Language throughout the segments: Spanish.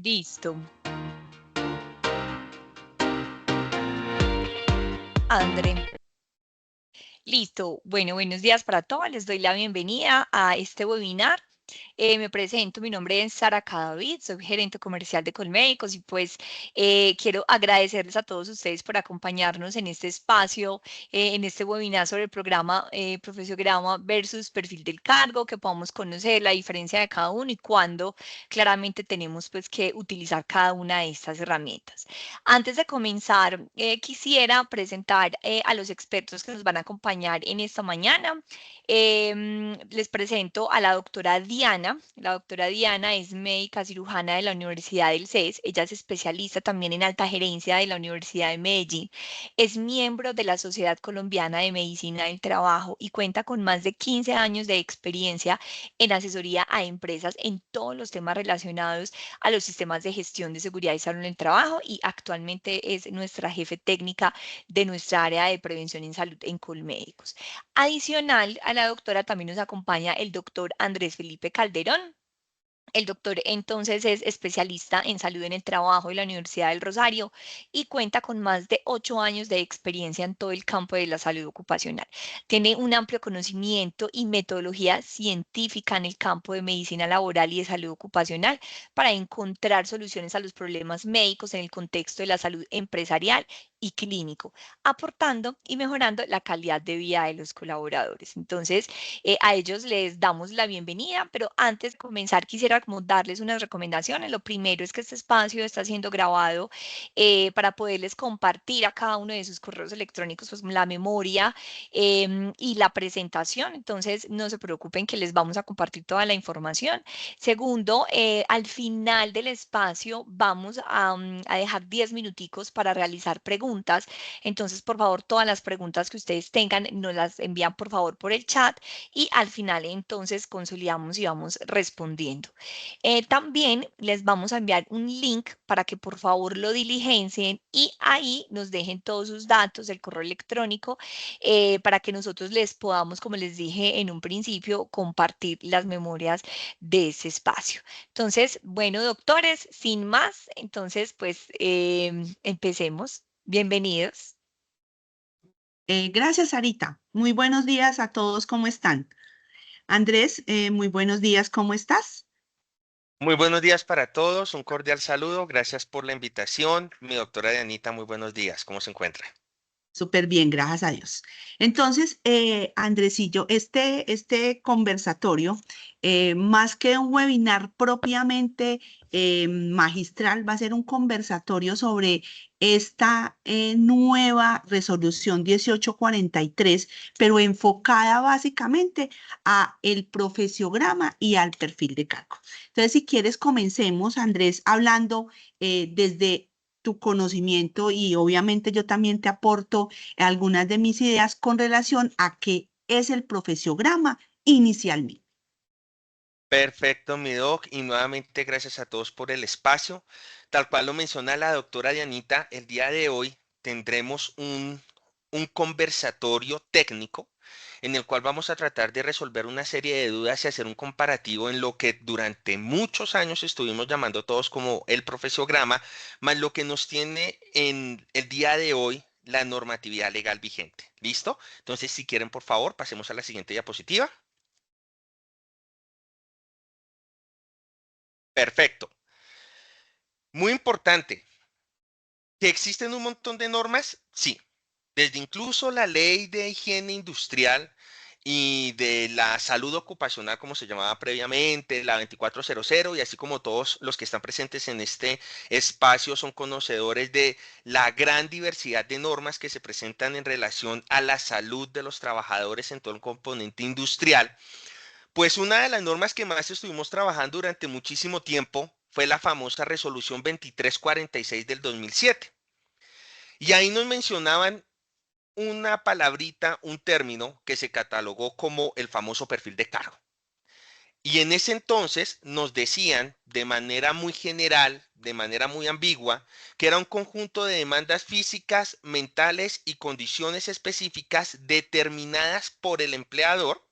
Listo. André. Listo. Bueno, buenos días para todos. Les doy la bienvenida a este webinar. Me presento, mi nombre es Sara Cadavid, soy gerente comercial de Colmédicos y pues quiero agradecerles a todos ustedes por acompañarnos en este espacio, en este webinar sobre el programa Profesiograma versus perfil del cargo, que podamos conocer la diferencia de cada uno y cuándo claramente tenemos pues que utilizar cada una de estas herramientas. Antes de comenzar, quisiera presentar a los expertos que nos van a acompañar en esta mañana. Les presento a la doctora Diana. La doctora Diana es médica cirujana de la Universidad del CES. Ella es especialista también en alta gerencia de la Universidad de Medellín. Es miembro de la Sociedad Colombiana de Medicina del Trabajo y cuenta con más de 15 años de experiencia en asesoría a empresas en todos los temas relacionados a los sistemas de gestión de seguridad y salud en el trabajo y actualmente es nuestra jefe técnica de nuestra área de prevención en salud en Colmédicos. Adicional a la doctora también nos acompaña el doctor Andrés Felipe Calderón. El doctor entonces es especialista en salud en el trabajo de la Universidad del Rosario y cuenta con más de 8 años de experiencia en todo el campo de la salud ocupacional. Tiene un amplio conocimiento y metodología científica en el campo de medicina laboral y de salud ocupacional para encontrar soluciones a los problemas médicos en el contexto de la salud empresarial y clínico, aportando y mejorando la calidad de vida de los colaboradores. Entonces, a ellos les damos la bienvenida, pero antes de comenzar quisiera como darles unas recomendaciones. Lo primero es que este espacio está siendo grabado para poderles compartir a cada uno de sus correos electrónicos pues, la memoria y la presentación. Entonces, no se preocupen que les vamos a compartir toda la información. Segundo, al final del espacio vamos a dejar 10 minuticos para realizar preguntas. Entonces, por favor, todas las preguntas que ustedes tengan nos las envían por favor por el chat y al final entonces consolidamos y vamos respondiendo. También les vamos a enviar un link para que por favor lo diligencien y ahí nos dejen todos sus datos, el correo electrónico, para que nosotros les podamos, como les dije en un principio, compartir las memorias de ese espacio. Entonces, bueno, doctores, sin más, entonces pues empecemos. Bienvenidos. Gracias, Sarita. Muy buenos días a todos, ¿cómo están? Andrés, muy buenos días, ¿cómo estás? Muy buenos días para todos, un cordial saludo, gracias por la invitación. Mi doctora Dianita, muy buenos días, ¿cómo se encuentra? Súper bien, gracias a Dios. Entonces, Andresillo, este conversatorio, más que un webinar propiamente magistral, va a ser un conversatorio sobre esta nueva resolución 1843, pero enfocada básicamente a el profesiograma y al perfil de cargo. Entonces, si quieres, comencemos, Andrés, hablando desde tu conocimiento y obviamente yo también te aporto algunas de mis ideas con relación a qué es el profesiograma inicialmente. Perfecto, mi doc, y nuevamente gracias a todos por el espacio. Tal cual lo menciona la doctora Dianita, el día de hoy tendremos un conversatorio técnico en el cual vamos a tratar de resolver una serie de dudas y hacer un comparativo en lo que durante muchos años estuvimos llamando todos como el profesiograma, más lo que nos tiene en el día de hoy la normatividad legal vigente. ¿Listo? Entonces, si quieren, por favor, pasemos a la siguiente diapositiva. Perfecto. Muy importante, ¿que existen un montón de normas? Sí. Desde incluso la ley de higiene industrial y de la salud ocupacional, como se llamaba previamente, la 2400, y así como todos los que están presentes en este espacio son conocedores de la gran diversidad de normas que se presentan en relación a la salud de los trabajadores en todo el componente industrial. Pues una de las normas que más estuvimos trabajando durante muchísimo tiempo fue la famosa resolución 2346 del 2007. Y ahí nos mencionaban una palabrita, un término que se catalogó como el famoso perfil de cargo. Y en ese entonces nos decían de manera muy general, de manera muy ambigua, que era un conjunto de demandas físicas, mentales y condiciones específicas determinadas por el empleador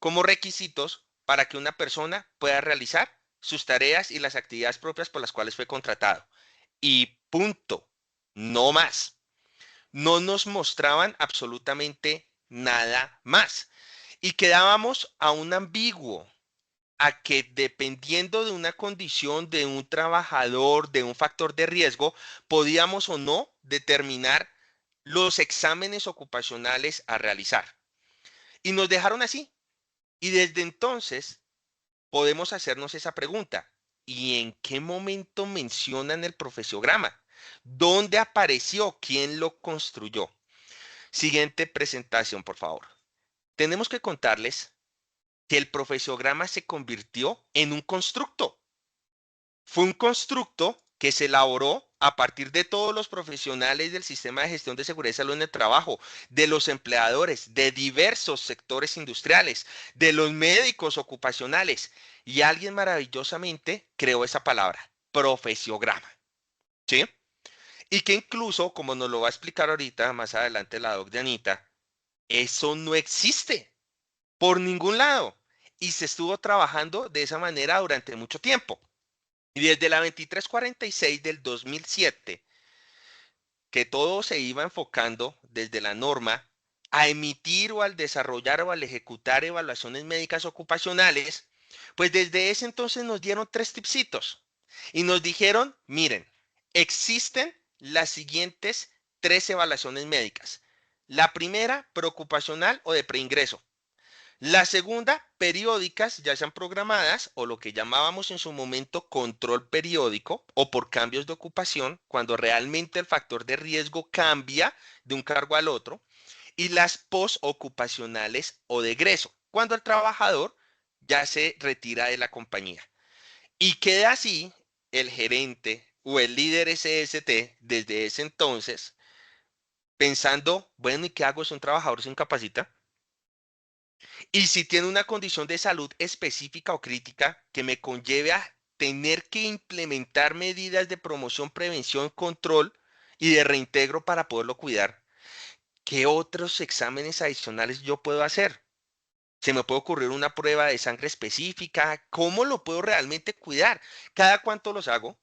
como requisitos para que una persona pueda realizar sus tareas y las actividades propias por las cuales fue contratado. Y punto, no más. No nos mostraban absolutamente nada más. Y quedábamos a un ambiguo, a que dependiendo de una condición de un trabajador, de un factor de riesgo, podíamos o no determinar los exámenes ocupacionales a realizar. Y nos dejaron así. Y desde entonces podemos hacernos esa pregunta. ¿Y en qué momento mencionan el profesiograma? ¿Dónde apareció? ¿Quién lo construyó? Siguiente presentación, por favor. Tenemos que contarles que el profesiograma se convirtió en un constructo. Fue un constructo que se elaboró a partir de todos los profesionales del sistema de gestión de seguridad y salud en el trabajo, de los empleadores, de diversos sectores industriales, de los médicos ocupacionales. Y alguien maravillosamente creó esa palabra, profesiograma. ¿Sí? Y que incluso, como nos lo va a explicar ahorita, más adelante la doc de Anita, eso no existe por ningún lado. Y se estuvo trabajando de esa manera durante mucho tiempo. Y desde la 2346 del 2007, que todo se iba enfocando desde la norma a emitir o al desarrollar o al ejecutar evaluaciones médicas ocupacionales, pues desde ese entonces nos dieron 3 tipsitos y nos dijeron, miren, existen las siguientes 3 evaluaciones médicas. La primera, preocupacional o de preingreso. La segunda, periódicas, ya sean programadas o lo que llamábamos en su momento control periódico o por cambios de ocupación, cuando realmente el factor de riesgo cambia de un cargo al otro. Y las postocupacionales o de egreso, cuando el trabajador ya se retira de la compañía. Y queda así el gerente o el líder SST desde ese entonces pensando, bueno, ¿y qué hago si un trabajador se incapacita? Y si tiene una condición de salud específica o crítica que me conlleve a tener que implementar medidas de promoción, prevención, control y de reintegro para poderlo cuidar, ¿qué otros exámenes adicionales yo puedo hacer? ¿Se me puede ocurrir una prueba de sangre específica? ¿Cómo lo puedo realmente cuidar? ¿Cada cuánto los hago?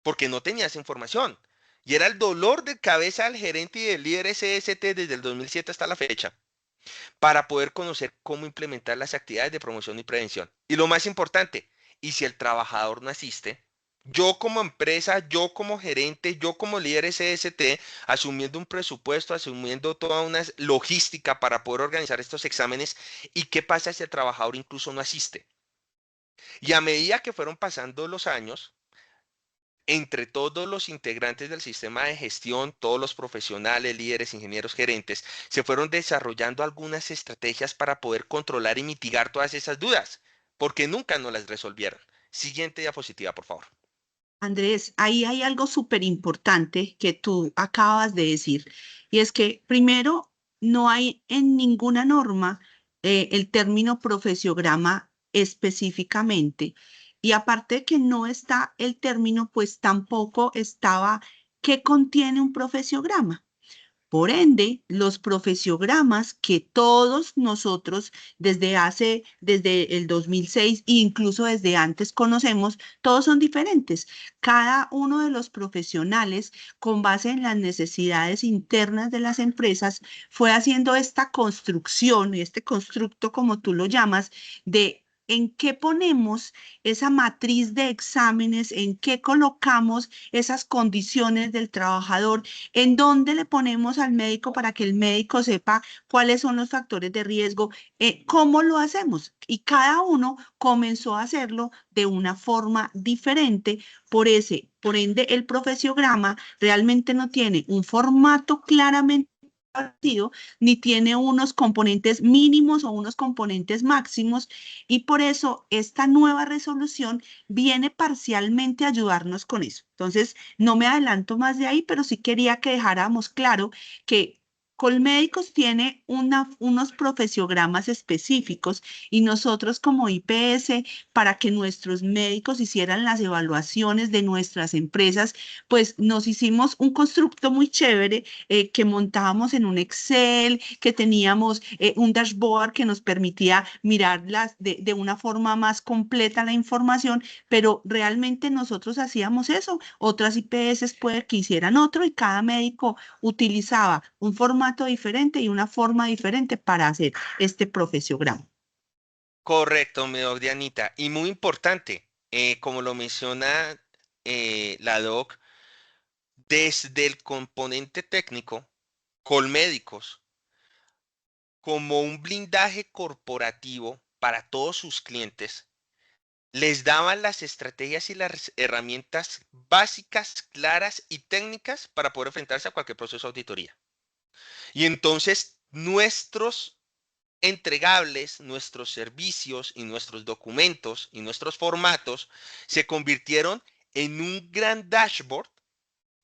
Porque no tenía esa información. Y era el dolor de cabeza del gerente y del líder SST desde el 2007 hasta la fecha, para poder conocer cómo implementar las actividades de promoción y prevención. Y lo más importante, y si el trabajador no asiste, yo como empresa, yo como gerente, yo como líder SST, asumiendo un presupuesto, asumiendo toda una logística para poder organizar estos exámenes, ¿y qué pasa si el trabajador incluso no asiste? Y a medida que fueron pasando los años, entre todos los integrantes del sistema de gestión, todos los profesionales, líderes, ingenieros, gerentes, se fueron desarrollando algunas estrategias para poder controlar y mitigar todas esas dudas, porque nunca nos las resolvieron. Siguiente diapositiva, por favor. Andrés, ahí hay algo súper importante que tú acabas de decir, y es que primero no hay en ninguna norma el término profesiograma específicamente. Y aparte de que no está el término, pues tampoco estaba qué contiene un profesiograma. Por ende, los profesiogramas que todos nosotros desde el 2006 e incluso desde antes conocemos, todos son diferentes. Cada uno de los profesionales, con base en las necesidades internas de las empresas, fue haciendo esta construcción, este constructo, como tú lo llamas, de en qué ponemos esa matriz de exámenes, en qué colocamos esas condiciones del trabajador, en dónde le ponemos al médico para que el médico sepa cuáles son los factores de riesgo, cómo lo hacemos. Y cada uno comenzó a hacerlo de una forma diferente. Por ende, el profesiograma realmente no tiene un formato claramente establecido, ni tiene unos componentes mínimos o unos componentes máximos, y por eso esta nueva resolución viene parcialmente a ayudarnos con eso. Entonces, no me adelanto más de ahí, pero sí quería que dejáramos claro que Colmédicos tiene unos profesiogramas específicos y nosotros como IPS, para que nuestros médicos hicieran las evaluaciones de nuestras empresas, pues nos hicimos un constructo muy chévere que montábamos en un Excel, que teníamos un dashboard que nos permitía mirarlas de una forma más completa la información, pero realmente nosotros hacíamos eso. Otras IPS puede que hicieran otro y cada médico utilizaba un formato diferente y una forma diferente para hacer este profesiograma. Correcto, mi doc Dianita. Y muy importante, como lo menciona la doc, desde el componente técnico, Colmédicos, como un blindaje corporativo para todos sus clientes, les daban las estrategias y las herramientas básicas, claras y técnicas para poder enfrentarse a cualquier proceso de auditoría. Y entonces nuestros entregables, nuestros servicios y nuestros documentos y nuestros formatos se convirtieron en un gran dashboard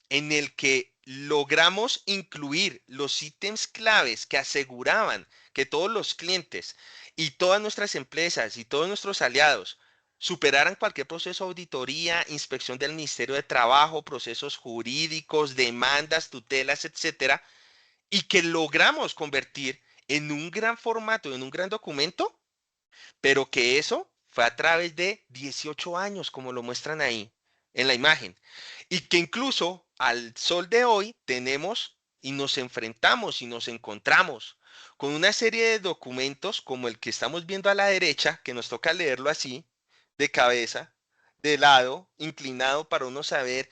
en el que logramos incluir los ítems claves que aseguraban que todos los clientes y todas nuestras empresas y todos nuestros aliados superaran cualquier proceso de auditoría, inspección del Ministerio de Trabajo, procesos jurídicos, demandas, tutelas, etcétera, y que logramos convertir en un gran formato, en un gran documento, pero que eso fue a través de 18 años, como lo muestran ahí en la imagen. Y que incluso al sol de hoy tenemos y nos enfrentamos y nos encontramos con una serie de documentos como el que estamos viendo a la derecha, que nos toca leerlo así, de cabeza, de lado, inclinado para uno saber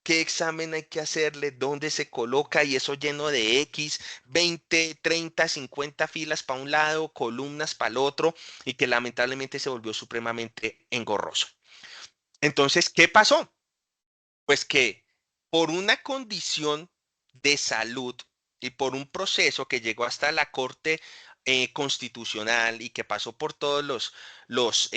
qué examen hay que hacerle, dónde se coloca y eso lleno de X, 20, 30, 50 filas para un lado, columnas para el otro y que lamentablemente se volvió supremamente engorroso. Entonces, ¿qué pasó? Pues que por una condición de salud y por un proceso que llegó hasta la Corte Constitucional y que pasó por todos los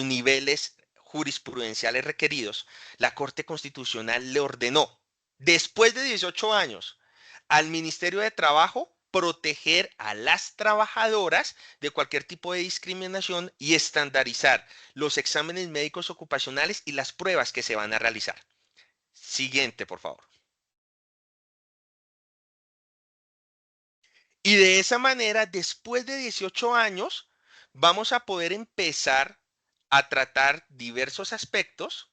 niveles jurisprudenciales requeridos, la Corte Constitucional le ordenó, después de 18 años, al Ministerio de Trabajo proteger a las trabajadoras de cualquier tipo de discriminación y estandarizar los exámenes médicos ocupacionales y las pruebas que se van a realizar. Siguiente, por favor. Y de esa manera, después de 18 años, vamos a poder empezar a tratar diversos aspectos,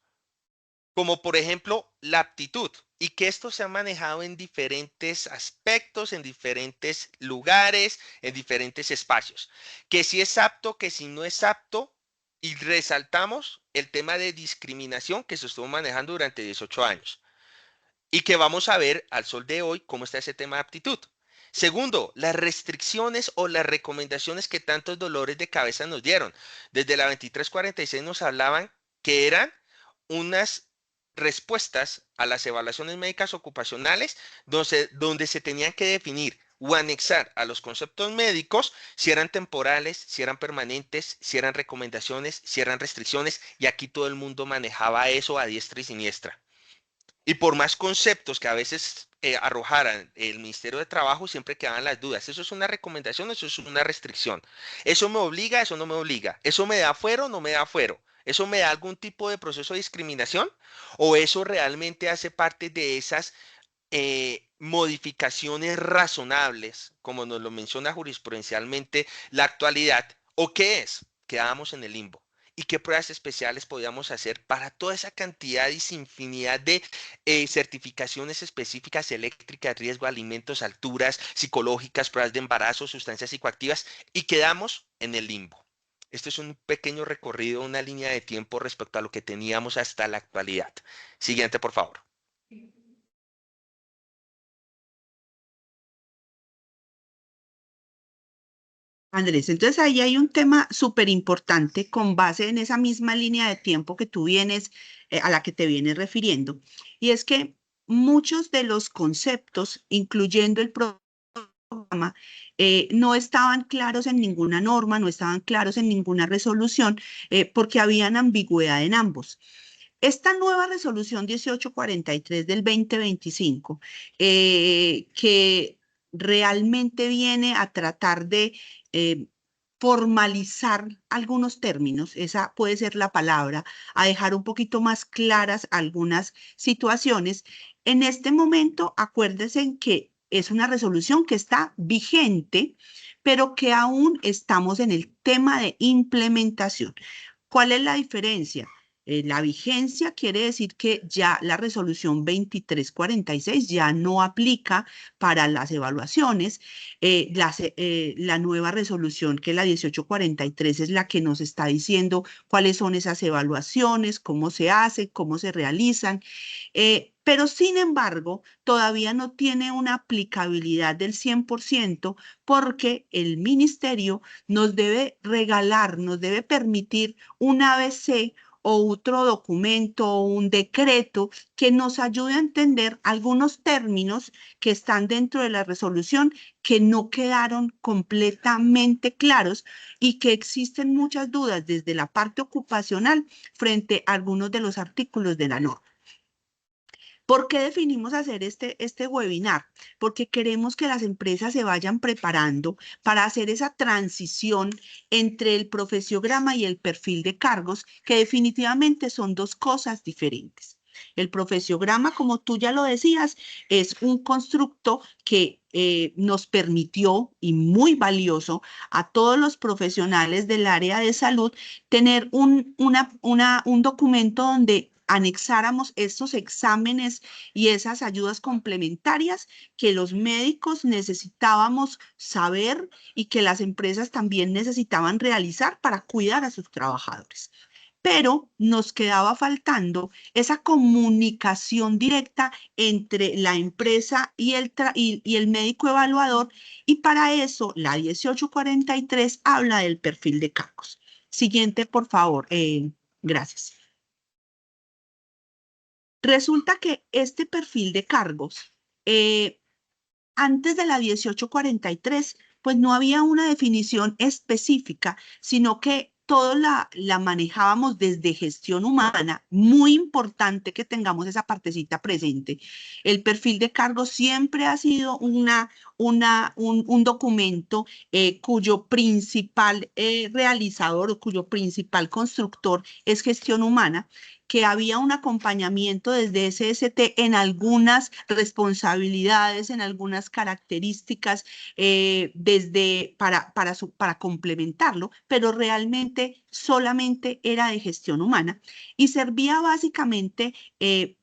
como por ejemplo la aptitud, y que esto se ha manejado en diferentes aspectos, en diferentes lugares, en diferentes espacios. Que si es apto, que si no es apto, y resaltamos el tema de discriminación que se estuvo manejando durante 18 años. Y que vamos a ver al sol de hoy cómo está ese tema de aptitud. Segundo, las restricciones o las recomendaciones que tantos dolores de cabeza nos dieron. Desde la 2346 nos hablaban que eran unas respuestas a las evaluaciones médicas ocupacionales donde se tenían que definir o anexar a los conceptos médicos si eran temporales, si eran permanentes, si eran recomendaciones, si eran restricciones, y aquí todo el mundo manejaba eso a diestra y siniestra. Y por más conceptos que a veces arrojaran el Ministerio de Trabajo, siempre quedaban las dudas. ¿Eso es una recomendación o eso es una restricción? ¿Eso me obliga? ¿Eso no me obliga? ¿Eso me da fuero o no me da fuero? ¿Eso me da algún tipo de proceso de discriminación? ¿O eso realmente hace parte de esas modificaciones razonables, como nos lo menciona jurisprudencialmente la actualidad? ¿O qué es? Quedábamos en el limbo. ¿Y qué pruebas especiales podíamos hacer para toda esa cantidad y infinidad de certificaciones específicas eléctricas, riesgo, alimentos, alturas, psicológicas, pruebas de embarazo, sustancias psicoactivas? Y quedamos en el limbo. Este es un pequeño recorrido, una línea de tiempo respecto a lo que teníamos hasta la actualidad. Siguiente, por favor. Andrés, entonces ahí hay un tema súper importante con base en esa misma línea de tiempo que tú vienes, a la que te vienes refiriendo. Y es que muchos de los conceptos, incluyendo el programa, no estaban claros en ninguna norma, no estaban claros en ninguna resolución, porque habían ambigüedad en ambos. Esta nueva resolución 1843 del 2025, que realmente viene a tratar de eh, formalizar algunos términos, esa puede ser la palabra, a dejar un poquito más claras algunas situaciones. En este momento, acuérdense en que es una resolución que está vigente, pero que aún estamos en el tema de implementación. ¿Cuál es la diferencia? La vigencia quiere decir que ya la resolución 2346 ya no aplica para las evaluaciones. La nueva resolución, que es la 1843, es la que nos está diciendo cuáles son esas evaluaciones, cómo se hacen, cómo se realizan. Pero sin embargo, todavía no tiene una aplicabilidad del 100% porque el ministerio nos debe regalar, nos debe permitir un ABC o otro documento o un decreto que nos ayude a entender algunos términos que están dentro de la resolución que no quedaron completamente claros y que existen muchas dudas desde la parte ocupacional frente a algunos de los artículos de la norma. ¿Por qué definimos hacer este webinar? Porque queremos que las empresas se vayan preparando para hacer esa transición entre el profesiograma y el perfil de cargos, que definitivamente son dos cosas diferentes. El profesiograma, como tú ya lo decías, es un constructo que nos permitió, y muy valioso, a todos los profesionales del área de salud, tener un documento donde anexáramos estos exámenes y esas ayudas complementarias que los médicos necesitábamos saber y que las empresas también necesitaban realizar para cuidar a sus trabajadores. Pero nos quedaba faltando esa comunicación directa entre la empresa y el médico evaluador, y para eso la 1843 habla del perfil de cargos. Siguiente, por favor. Gracias. Resulta que este perfil de cargos, antes de la 1843, pues no había una definición específica, sino que todo la manejábamos desde gestión humana. Muy importante que tengamos esa partecita presente. El perfil de cargos siempre ha sido un documento cuyo principal realizador o cuyo principal constructor es gestión humana, que había un acompañamiento desde SST en algunas responsabilidades, en algunas características, para complementarlo, pero realmente solamente era de gestión humana y servía básicamente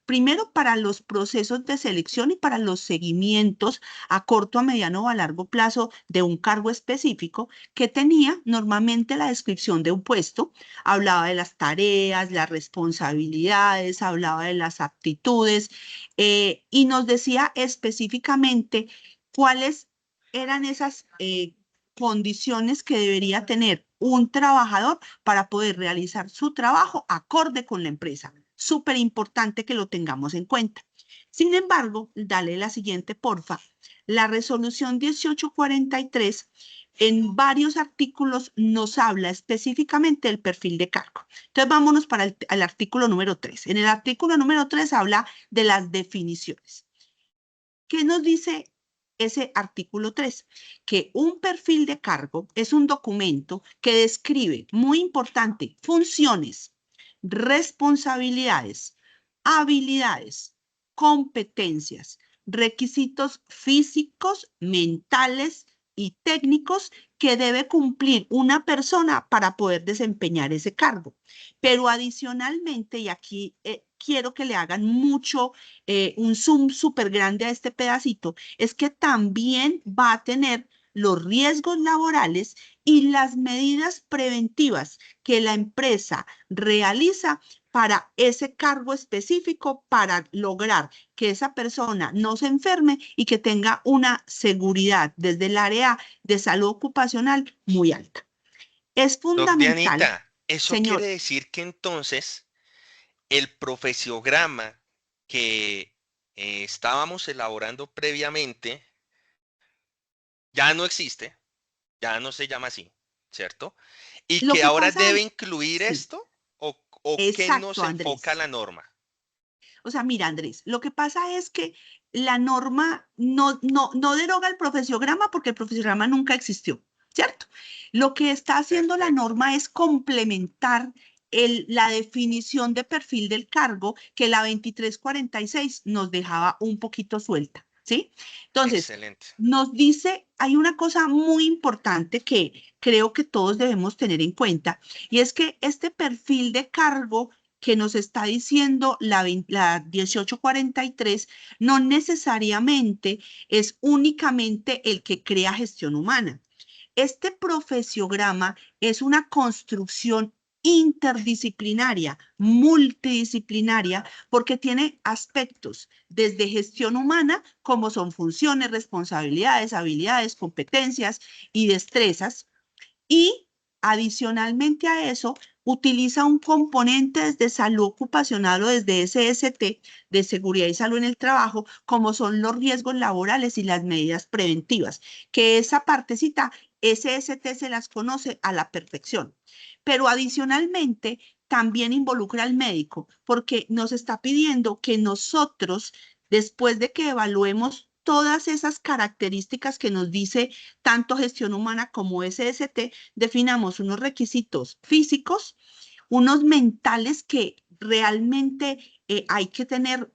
primero para los procesos de selección y para los seguimientos a corto, a mediano o a largo plazo de un cargo específico, que tenía normalmente la descripción de un puesto. Hablaba de las tareas, las responsabilidades, hablaba de las aptitudes, y nos decía específicamente cuáles eran esas condiciones que debería tener un trabajador para poder realizar su trabajo acorde con la empresa. Súper importante que lo tengamos en cuenta. Sin embargo, dale la siguiente, porfa. La resolución 1843 en varios artículos nos habla específicamente del perfil de cargo. Entonces, vámonos para el artículo número 3. En el artículo número 3 habla de las definiciones. ¿Qué nos dice ese artículo 3? Que un perfil de cargo es un documento que describe, muy importante, funciones, responsabilidades, habilidades, competencias, requisitos físicos, mentales y técnicos que debe cumplir una persona para poder desempeñar ese cargo. Pero adicionalmente, y aquí quiero que le hagan mucho, un zoom súper grande a este pedacito, es que también va a tener los riesgos laborales y las medidas preventivas que la empresa realiza para ese cargo específico para lograr que esa persona no se enferme y que tenga una seguridad desde el área de salud ocupacional muy alta. Es Doc fundamental, Dianita, eso quiere señor. decir que entonces el profesiograma que estábamos elaborando previamente ya no existe, ya no se llama así, ¿cierto? Y Lo que que ahora pasa debe es, incluir sí, esto o qué exacto, nos enfoca Andrés. la norma. O sea, mira, Andrés, lo que pasa es que la norma no deroga el profesiograma porque el profesiograma nunca existió, ¿cierto? Lo que está haciendo la Perfecto, norma es complementar la definición de perfil del cargo que la 2346 nos dejaba un poquito suelta, ¿sí? Entonces, excelente. nos dice, hay una cosa muy importante que creo que todos debemos tener en cuenta, y es que este perfil de cargo que nos está diciendo la 1843 no necesariamente es únicamente el que crea gestión humana. Este profesiograma es una construcción interdisciplinaria, multidisciplinaria, porque tiene aspectos desde gestión humana, como son funciones, responsabilidades, habilidades, competencias y destrezas, y adicionalmente a eso, utiliza un componente desde salud ocupacional o desde SST, de seguridad y salud en el trabajo, como son los riesgos laborales y las medidas preventivas, que esa partecita SST se las conoce a la perfección. Pero adicionalmente, también involucra al médico, porque nos está pidiendo que nosotros, después de que evaluemos todas esas características que nos dice tanto gestión humana como SST, definamos unos requisitos físicos, unos mentales que realmente hay que tener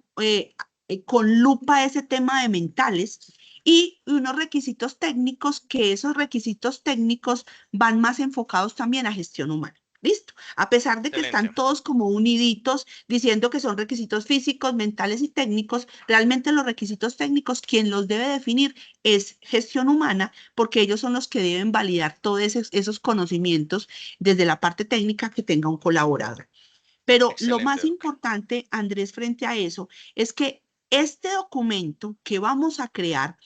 con lupa ese tema de mentales, y unos requisitos técnicos, que esos requisitos técnicos van más enfocados también a gestión humana. ¿Listo? A pesar de que Excelente. están todos como uniditos diciendo que son requisitos físicos, mentales y técnicos, realmente los requisitos técnicos, quien los debe definir es gestión humana, porque ellos son los que deben validar todos esos conocimientos desde la parte técnica que tenga un colaborador. Pero lo Excelente, más Doc. importante, Andrés, frente a eso, es que este documento que vamos a crear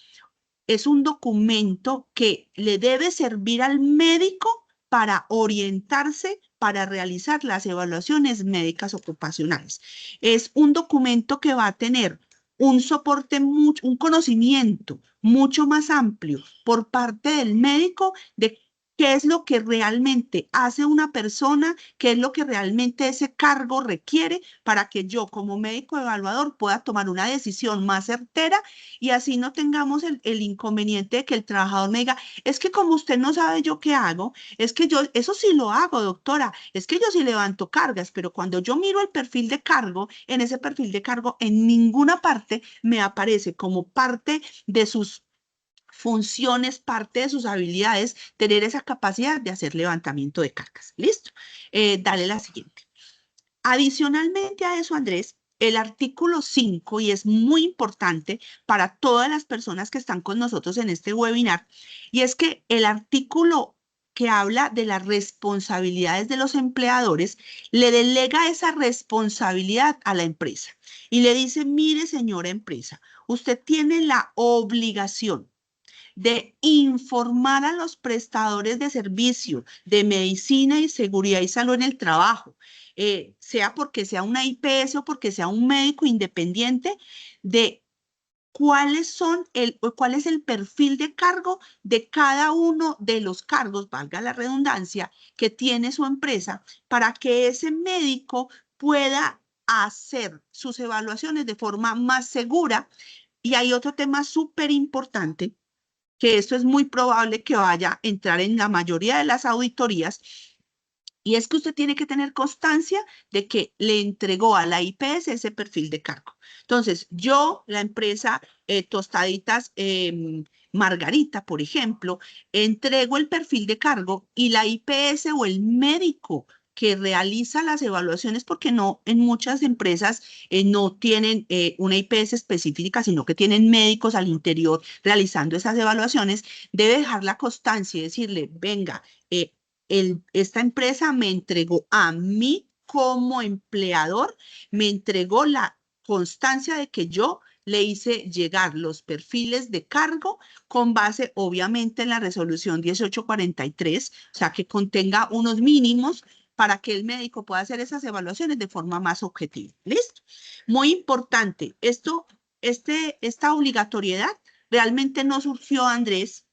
es un documento que le debe servir al médico para orientarse, para realizar las evaluaciones médicas ocupacionales. Es un documento que va a tener un soporte, un conocimiento mucho más amplio por parte del médico de qué es lo que realmente hace una persona, qué es lo que realmente ese cargo requiere para que yo como médico evaluador pueda tomar una decisión más certera, y así no tengamos el inconveniente de que el trabajador me diga, es que como usted no sabe yo qué hago, es que yo, eso sí lo hago, doctora, es que yo sí levanto cargas, pero cuando yo miro el perfil de cargo, en ese perfil de cargo, en ninguna parte me aparece como parte de sus funciones, parte de sus habilidades, tener esa capacidad de hacer levantamiento de cargas. ¿Listo? Dale la Listo. siguiente. Adicionalmente a eso, Andrés, el artículo 5, y es muy importante para todas las personas que están con nosotros en este webinar, y es que el artículo que habla de las responsabilidades de los empleadores le delega esa responsabilidad a la empresa y le dice, mire, señora empresa, usted tiene la obligación de informar a los prestadores de servicio de medicina y seguridad y salud en el trabajo, sea porque sea una IPS o porque sea un médico independiente, de cuál es el perfil de cargo de cada uno de los cargos, valga la redundancia, que tiene su empresa, para que ese médico pueda hacer sus evaluaciones de forma más segura. Y hay otro tema súper importante, que esto es muy probable que vaya a entrar en la mayoría de las auditorías, y es que usted tiene que tener constancia de que le entregó a la IPS ese perfil de cargo. Entonces, yo, la empresa Tostaditas Margarita, por ejemplo, entrego el perfil de cargo y la IPS o el médico que realiza las evaluaciones, porque no, en muchas empresas no tienen una IPS específica, sino que tienen médicos al interior realizando esas evaluaciones, debe dejar la constancia y decirle, venga, esta empresa me entregó a mí como empleador, me entregó la constancia de que yo le hice llegar los perfiles de cargo con base, obviamente, en la resolución 1843, o sea, que contenga unos mínimos para que el médico pueda hacer esas evaluaciones de forma más objetiva. ¿Listo? Muy importante, esta obligatoriedad realmente no surgió, Andrés,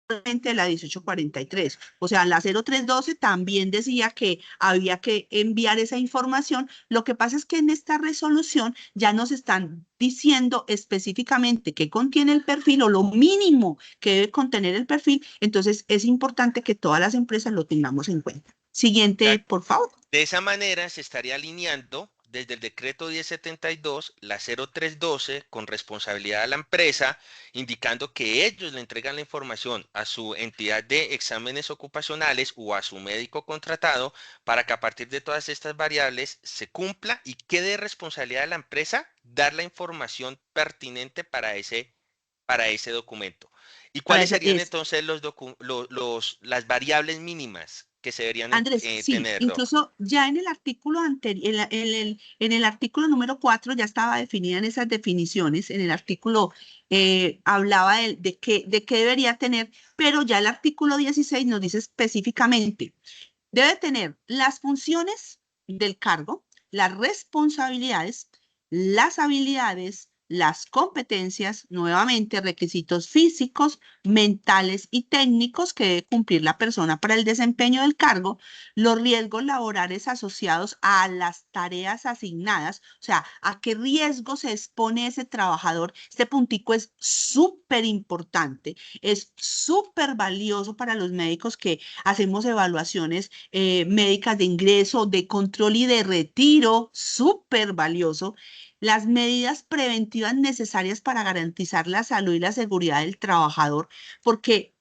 de la 1843. O sea, la 0312 también decía que había que enviar esa información. Lo que pasa es que en esta resolución ya nos están diciendo específicamente qué contiene el perfil o lo mínimo que debe contener el perfil. Entonces, es importante que todas las empresas lo tengamos en cuenta. Siguiente, por favor. De esa manera se estaría alineando desde el decreto 1072, la 0312, con responsabilidad a la empresa, indicando que ellos le entregan la información a su entidad de exámenes ocupacionales o a su médico contratado para que a partir de todas estas variables se cumpla y quede responsabilidad de la empresa dar la información pertinente para ese documento. ¿Y cuáles serían entonces las variables mínimas que se deberían Andrés, sí, tener, Doc? incluso ya en el artículo anterior, en el artículo número 4 ya estaba definida en esas definiciones, en el artículo hablaba de qué debería tener, pero ya el artículo 16 nos dice específicamente, debe tener las funciones del cargo, las responsabilidades, las habilidades, las competencias, nuevamente requisitos físicos, mentales y técnicos que debe cumplir la persona para el desempeño del cargo, los riesgos laborales asociados a las tareas asignadas, o sea, a qué riesgo se expone ese trabajador. Este puntico es súper importante, es súper valioso para los médicos que hacemos evaluaciones médicas de ingreso, de control y de retiro, súper valioso. Las medidas preventivas necesarias para garantizar la salud y la seguridad del trabajador, porque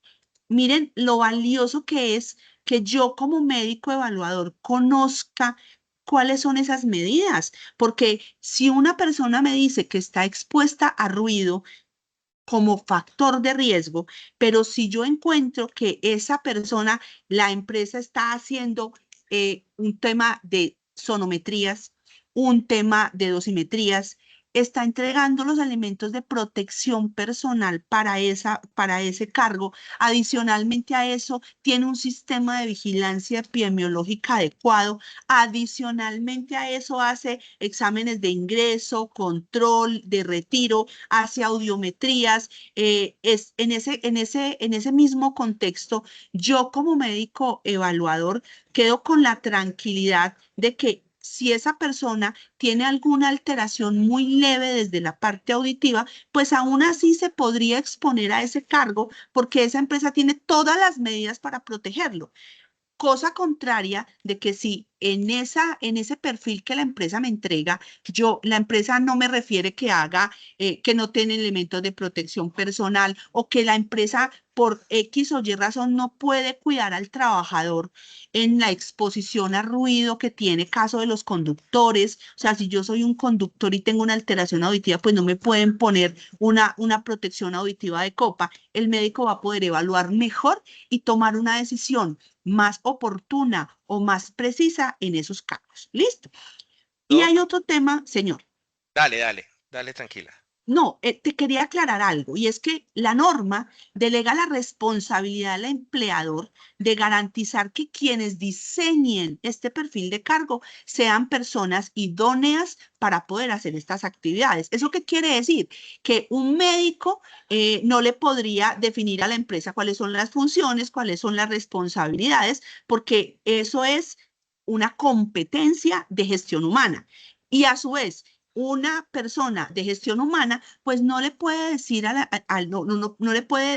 miren lo valioso que es que yo como médico evaluador conozca cuáles son esas medidas, porque si una persona me dice que está expuesta a ruido como factor de riesgo, pero si yo encuentro que esa persona, la empresa está haciendo un tema de sonometrías, un tema de dosimetrías, está entregando los elementos de protección personal para ese cargo. Adicionalmente a eso, tiene un sistema de vigilancia epidemiológica adecuado. Adicionalmente a eso, hace exámenes de ingreso, control, de retiro, hace audiometrías. En ese mismo contexto, yo como médico evaluador quedo con la tranquilidad de que si esa persona tiene alguna alteración muy leve desde la parte auditiva, pues aún así se podría exponer a ese cargo porque esa empresa tiene todas las medidas para protegerlo. Cosa contraria de que si en ese perfil que la empresa me entrega, la empresa no me refiere que haga, que no tiene elementos de protección personal o que la empresa por X o Y razón no puede cuidar al trabajador en la exposición a ruido que tiene caso de los conductores. O sea, si yo soy un conductor y tengo una alteración auditiva, pues no me pueden poner una protección auditiva de copa. El médico va a poder evaluar mejor y tomar una decisión más oportuna o más precisa en esos casos. ¿Listo? Y hay Doc, otro tema, señor. dale, tranquila. No, te quería aclarar algo, y es que la norma delega la responsabilidad al empleador de garantizar que quienes diseñen este perfil de cargo sean personas idóneas para poder hacer estas actividades. ¿Eso qué quiere decir? Que un médico no le podría definir a la empresa cuáles son las funciones, cuáles son las responsabilidades, porque eso es una competencia de gestión humana. Y a su vez, una persona de gestión humana, pues no le puede decir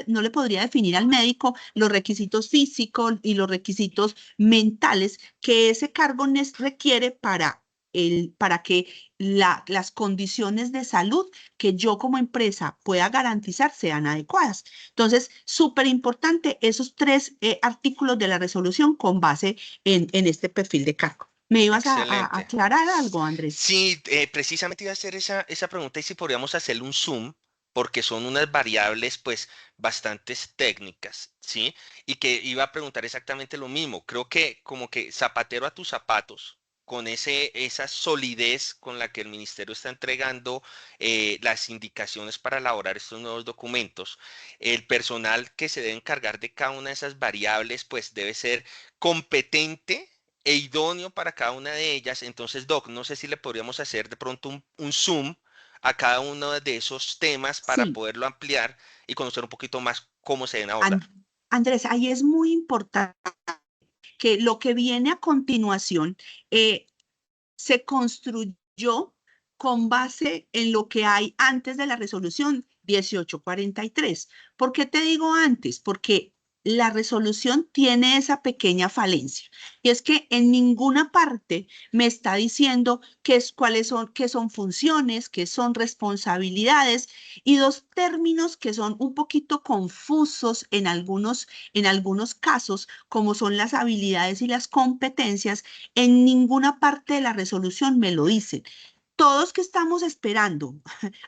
no le podría definir al médico los requisitos físicos y los requisitos mentales que ese cargo requiere para que las condiciones de salud que yo como empresa pueda garantizar sean adecuadas. Entonces, súper importante esos tres artículos de la resolución con base en este perfil de cargo. ¿Me ibas a Excelente. aclarar algo, Andrés? Sí, precisamente iba a hacer esa pregunta y si podríamos hacerle un zoom, porque son unas variables pues bastantes técnicas, ¿sí? Y que iba a preguntar exactamente lo mismo. Creo que como que zapatero a tus zapatos, con esa solidez con la que el ministerio está entregando las indicaciones para elaborar estos nuevos documentos, el personal que se debe encargar de cada una de esas variables pues debe ser competente e idóneo para cada una de ellas. Entonces, Doc, no sé si le podríamos hacer de pronto un zoom a cada uno de esos temas para Sí, poderlo ampliar y conocer un poquito más cómo se deben abordar. Andrés, ahí es muy importante que lo que viene a continuación eh, se construyó con base en lo que hay antes de la resolución 1843. ¿Por qué te digo antes? Porque la resolución tiene esa pequeña falencia. Y es que en ninguna parte me está diciendo qué son funciones, qué son responsabilidades y dos términos que son un poquito confusos en algunos casos, como son las habilidades y las competencias. En ninguna parte de la resolución me lo dicen. Todos que estamos esperando,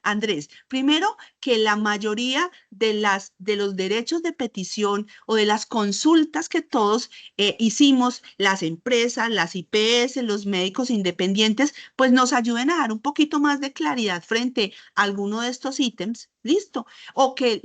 Andrés, primero que la mayoría de los derechos de petición o de las consultas que todos hicimos, las empresas, las IPS, los médicos independientes, pues nos ayuden a dar un poquito más de claridad frente a alguno de estos ítems, listo. O que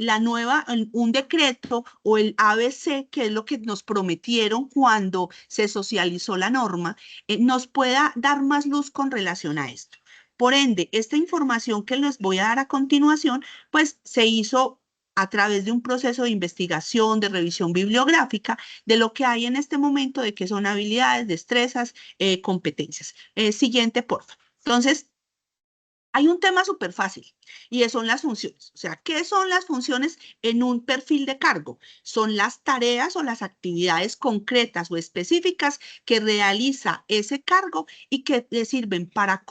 un decreto o el ABC, que es lo que nos prometieron cuando se socializó la norma, nos pueda dar más luz con relación a esto. Por ende, esta información que les voy a dar a continuación, pues se hizo a través de un proceso de investigación, de revisión bibliográfica, de lo que hay en este momento, de qué son habilidades, destrezas, competencias. Siguiente, por favor. Entonces, hay un tema súper fácil y son las funciones. O sea, ¿qué son las funciones en un perfil de cargo? Son las tareas o las actividades concretas o específicas que realiza ese cargo y que le sirven para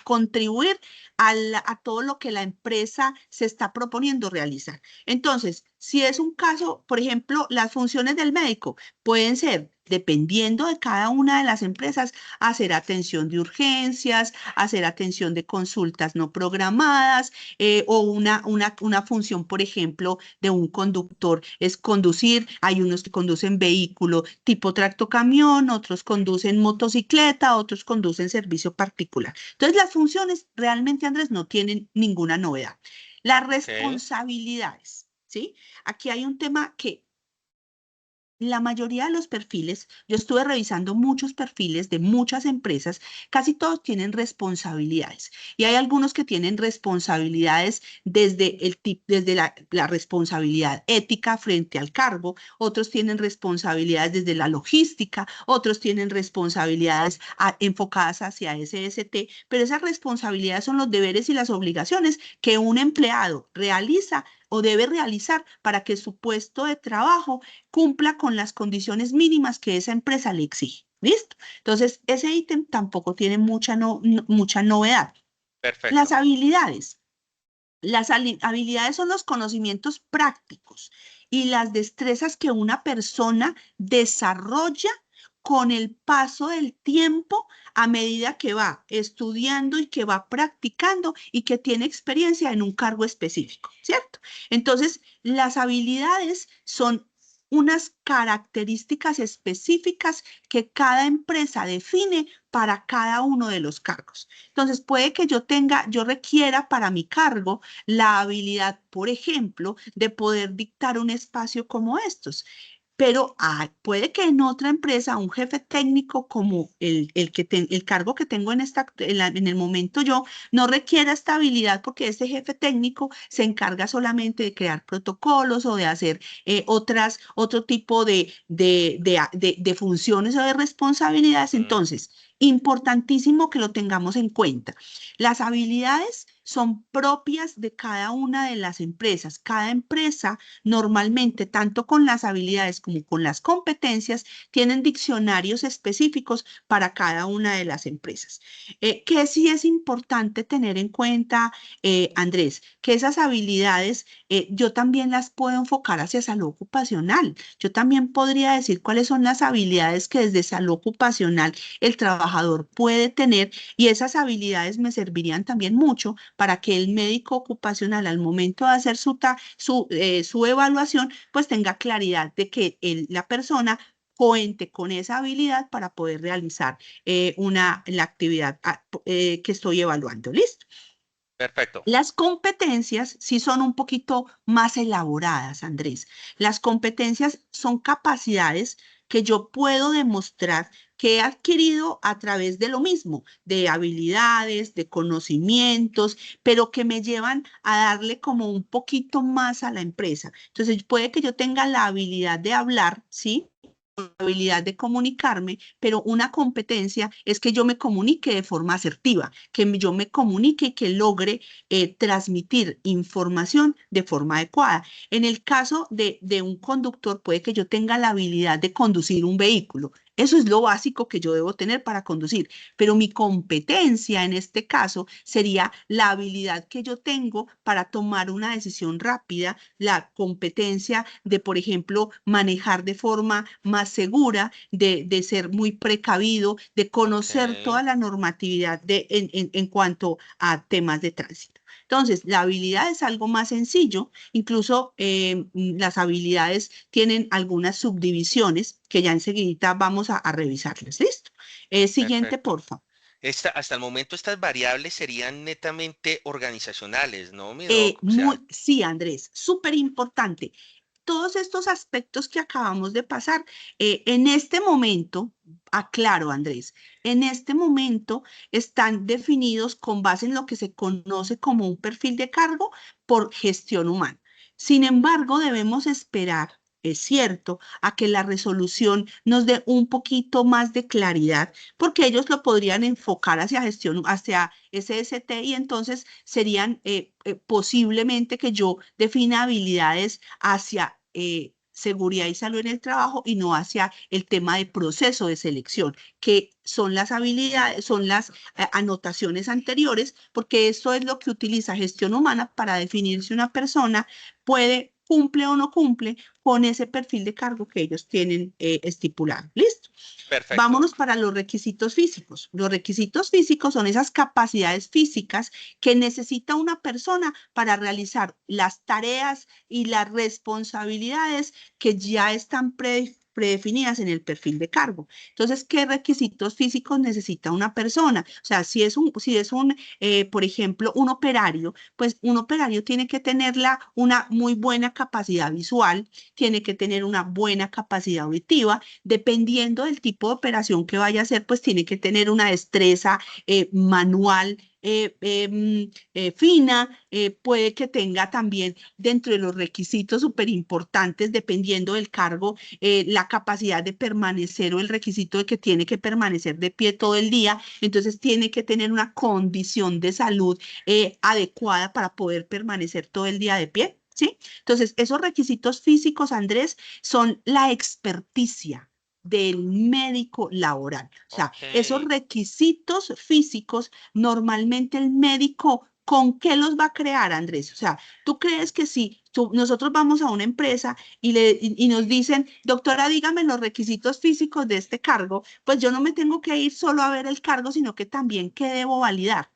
contribuir a todo lo que la empresa se está proponiendo realizar. Entonces, si es un caso, por ejemplo, las funciones del médico pueden ser, dependiendo de cada una de las empresas, hacer atención de urgencias, hacer atención de consultas no programadas, o una función, por ejemplo, de un conductor es conducir. Hay unos que conducen vehículo tipo tractocamión, otros conducen motocicleta, otros conducen servicio particular. Entonces, las funciones realmente, Andrés, no tienen ninguna novedad. Las Ok. responsabilidades, ¿sí? Aquí hay un tema que la mayoría de los perfiles, yo estuve revisando muchos perfiles de muchas empresas, casi todos tienen responsabilidades. Y hay algunos que tienen responsabilidades desde la responsabilidad ética frente al cargo, otros tienen responsabilidades desde la logística, otros tienen responsabilidades enfocadas hacia SST, pero esas responsabilidades son los deberes y las obligaciones que un empleado realiza o debe realizar para que su puesto de trabajo cumpla con las condiciones mínimas que esa empresa le exige. ¿Listo? Entonces, ese ítem tampoco tiene mucha novedad. Las Perfecto. habilidades. Las habilidades son los conocimientos prácticos y las destrezas que una persona desarrolla con el paso del tiempo a medida que va estudiando y que va practicando y que tiene experiencia en un cargo específico, ¿cierto? Entonces, las habilidades son unas características específicas que cada empresa define para cada uno de los cargos. Entonces, puede que yo requiera para mi cargo la habilidad, por ejemplo, de poder dictar un espacio como estos. Pero puede que en otra empresa un jefe técnico como el cargo que tengo en el momento yo no requiera esta habilidad porque ese jefe técnico se encarga solamente de crear protocolos o de hacer otro tipo de funciones o de responsabilidades. Mm, Entonces, importantísimo que lo tengamos en cuenta. Las habilidades son propias de cada una de las empresas. Cada empresa normalmente, tanto con las habilidades como con las competencias, tienen diccionarios específicos para cada una de las empresas. Que sí es importante tener en cuenta, Andrés, que esas habilidades yo también las puedo enfocar hacia salud ocupacional. Yo también podría decir cuáles son las habilidades que desde salud ocupacional el trabajador puede tener y esas habilidades me servirían también mucho para que el médico ocupacional al momento de hacer su evaluación, pues tenga claridad de que la persona cuente con esa habilidad para poder realizar la actividad que estoy evaluando. ¿Listo? perfecto. Las competencias sí son un poquito más elaboradas, Andrés. Las competencias son capacidades que yo puedo demostrar que he adquirido a través de lo mismo, de habilidades, de conocimientos, pero que me llevan a darle como un poquito más a la empresa. Entonces, puede que yo tenga la habilidad de hablar, ¿sí? Habilidad de comunicarme, pero una competencia es que yo me comunique de forma asertiva, que yo me comunique y que logre transmitir información de forma adecuada. En el caso de un conductor, puede que yo tenga la habilidad de conducir un vehículo. Eso es lo básico que yo debo tener para conducir, pero mi competencia en este caso sería la habilidad que yo tengo para tomar una decisión rápida, la competencia de, por ejemplo, manejar de forma más segura, de ser muy precavido, de Ok, conocer toda la normatividad en cuanto a temas de tránsito. Entonces, la habilidad es algo más sencillo, incluso las habilidades tienen algunas subdivisiones que ya enseguida vamos a revisarlas. ¿Listo? Siguiente, perfecto. porfa. Hasta el momento estas variables serían netamente organizacionales, ¿no, mi doc? O sea, Sí, Andrés, súper importante. Todos estos aspectos que acabamos de pasar, en este momento, aclaro, Andrés, en este momento están definidos con base en lo que se conoce como un perfil de cargo por gestión humana. Sin embargo, debemos esperar, es cierto, a que la resolución nos dé un poquito más de claridad, porque ellos lo podrían enfocar hacia gestión, hacia SST, y entonces serían posiblemente que yo defina habilidades hacia seguridad y salud en el trabajo y no hacia el tema de proceso de selección, que son las habilidades, son las anotaciones anteriores, porque eso es lo que utiliza gestión humana para definir si una persona cumple o no cumple con ese perfil de cargo que ellos tienen estipulado. ¿Listo? perfecto. Vámonos para los requisitos físicos. Los requisitos físicos son esas capacidades físicas que necesita una persona para realizar las tareas y las responsabilidades que ya están predefinidas en el perfil de cargo. Entonces, ¿qué requisitos físicos necesita una persona? O sea, por ejemplo, un operario, pues un operario tiene que tener una muy buena capacidad visual, tiene que tener una buena capacidad auditiva, dependiendo del tipo de operación que vaya a hacer, pues tiene que tener una destreza manual fina, puede que tenga también dentro de los requisitos súper importantes, dependiendo del cargo, la capacidad de permanecer o el requisito de que tiene que permanecer de pie todo el día, entonces tiene que tener una condición de salud adecuada para poder permanecer todo el día de pie, ¿sí? Entonces, esos requisitos físicos, Andrés, son la experticia del médico laboral. O sea, Ok. esos requisitos físicos, normalmente el médico, ¿con qué los va a crear, Andrés? O sea, ¿tú crees que si nosotros vamos a una empresa y nos dicen, doctora, dígame los requisitos físicos de este cargo, pues yo no me tengo que ir solo a ver el cargo, sino que también qué debo validar?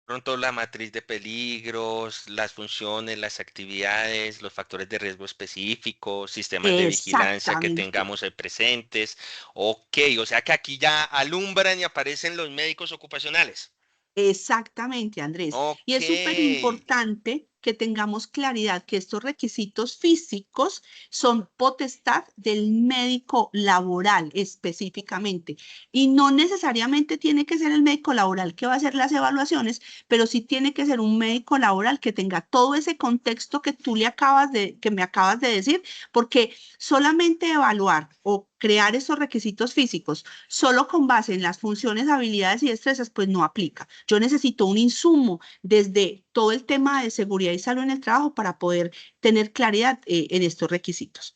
Pronto la matriz de peligros, las funciones, las actividades, los factores de riesgo específicos, sistemas de vigilancia que Exactamente. tengamos ahí presentes. Ok, o sea que aquí ya alumbran y aparecen los médicos ocupacionales. Exactamente, Andrés. Y Ok, es súper importante que tengamos claridad que estos requisitos físicos son potestad del médico laboral específicamente. Y no necesariamente tiene que ser el médico laboral que va a hacer las evaluaciones, pero sí tiene que ser un médico laboral que tenga todo ese contexto que que me acabas de decir, porque solamente evaluar o crear esos requisitos físicos solo con base en las funciones, habilidades y destrezas, pues no aplica. Yo necesito un insumo desde todo el tema de seguridad y salud en el trabajo para poder tener claridad en estos requisitos.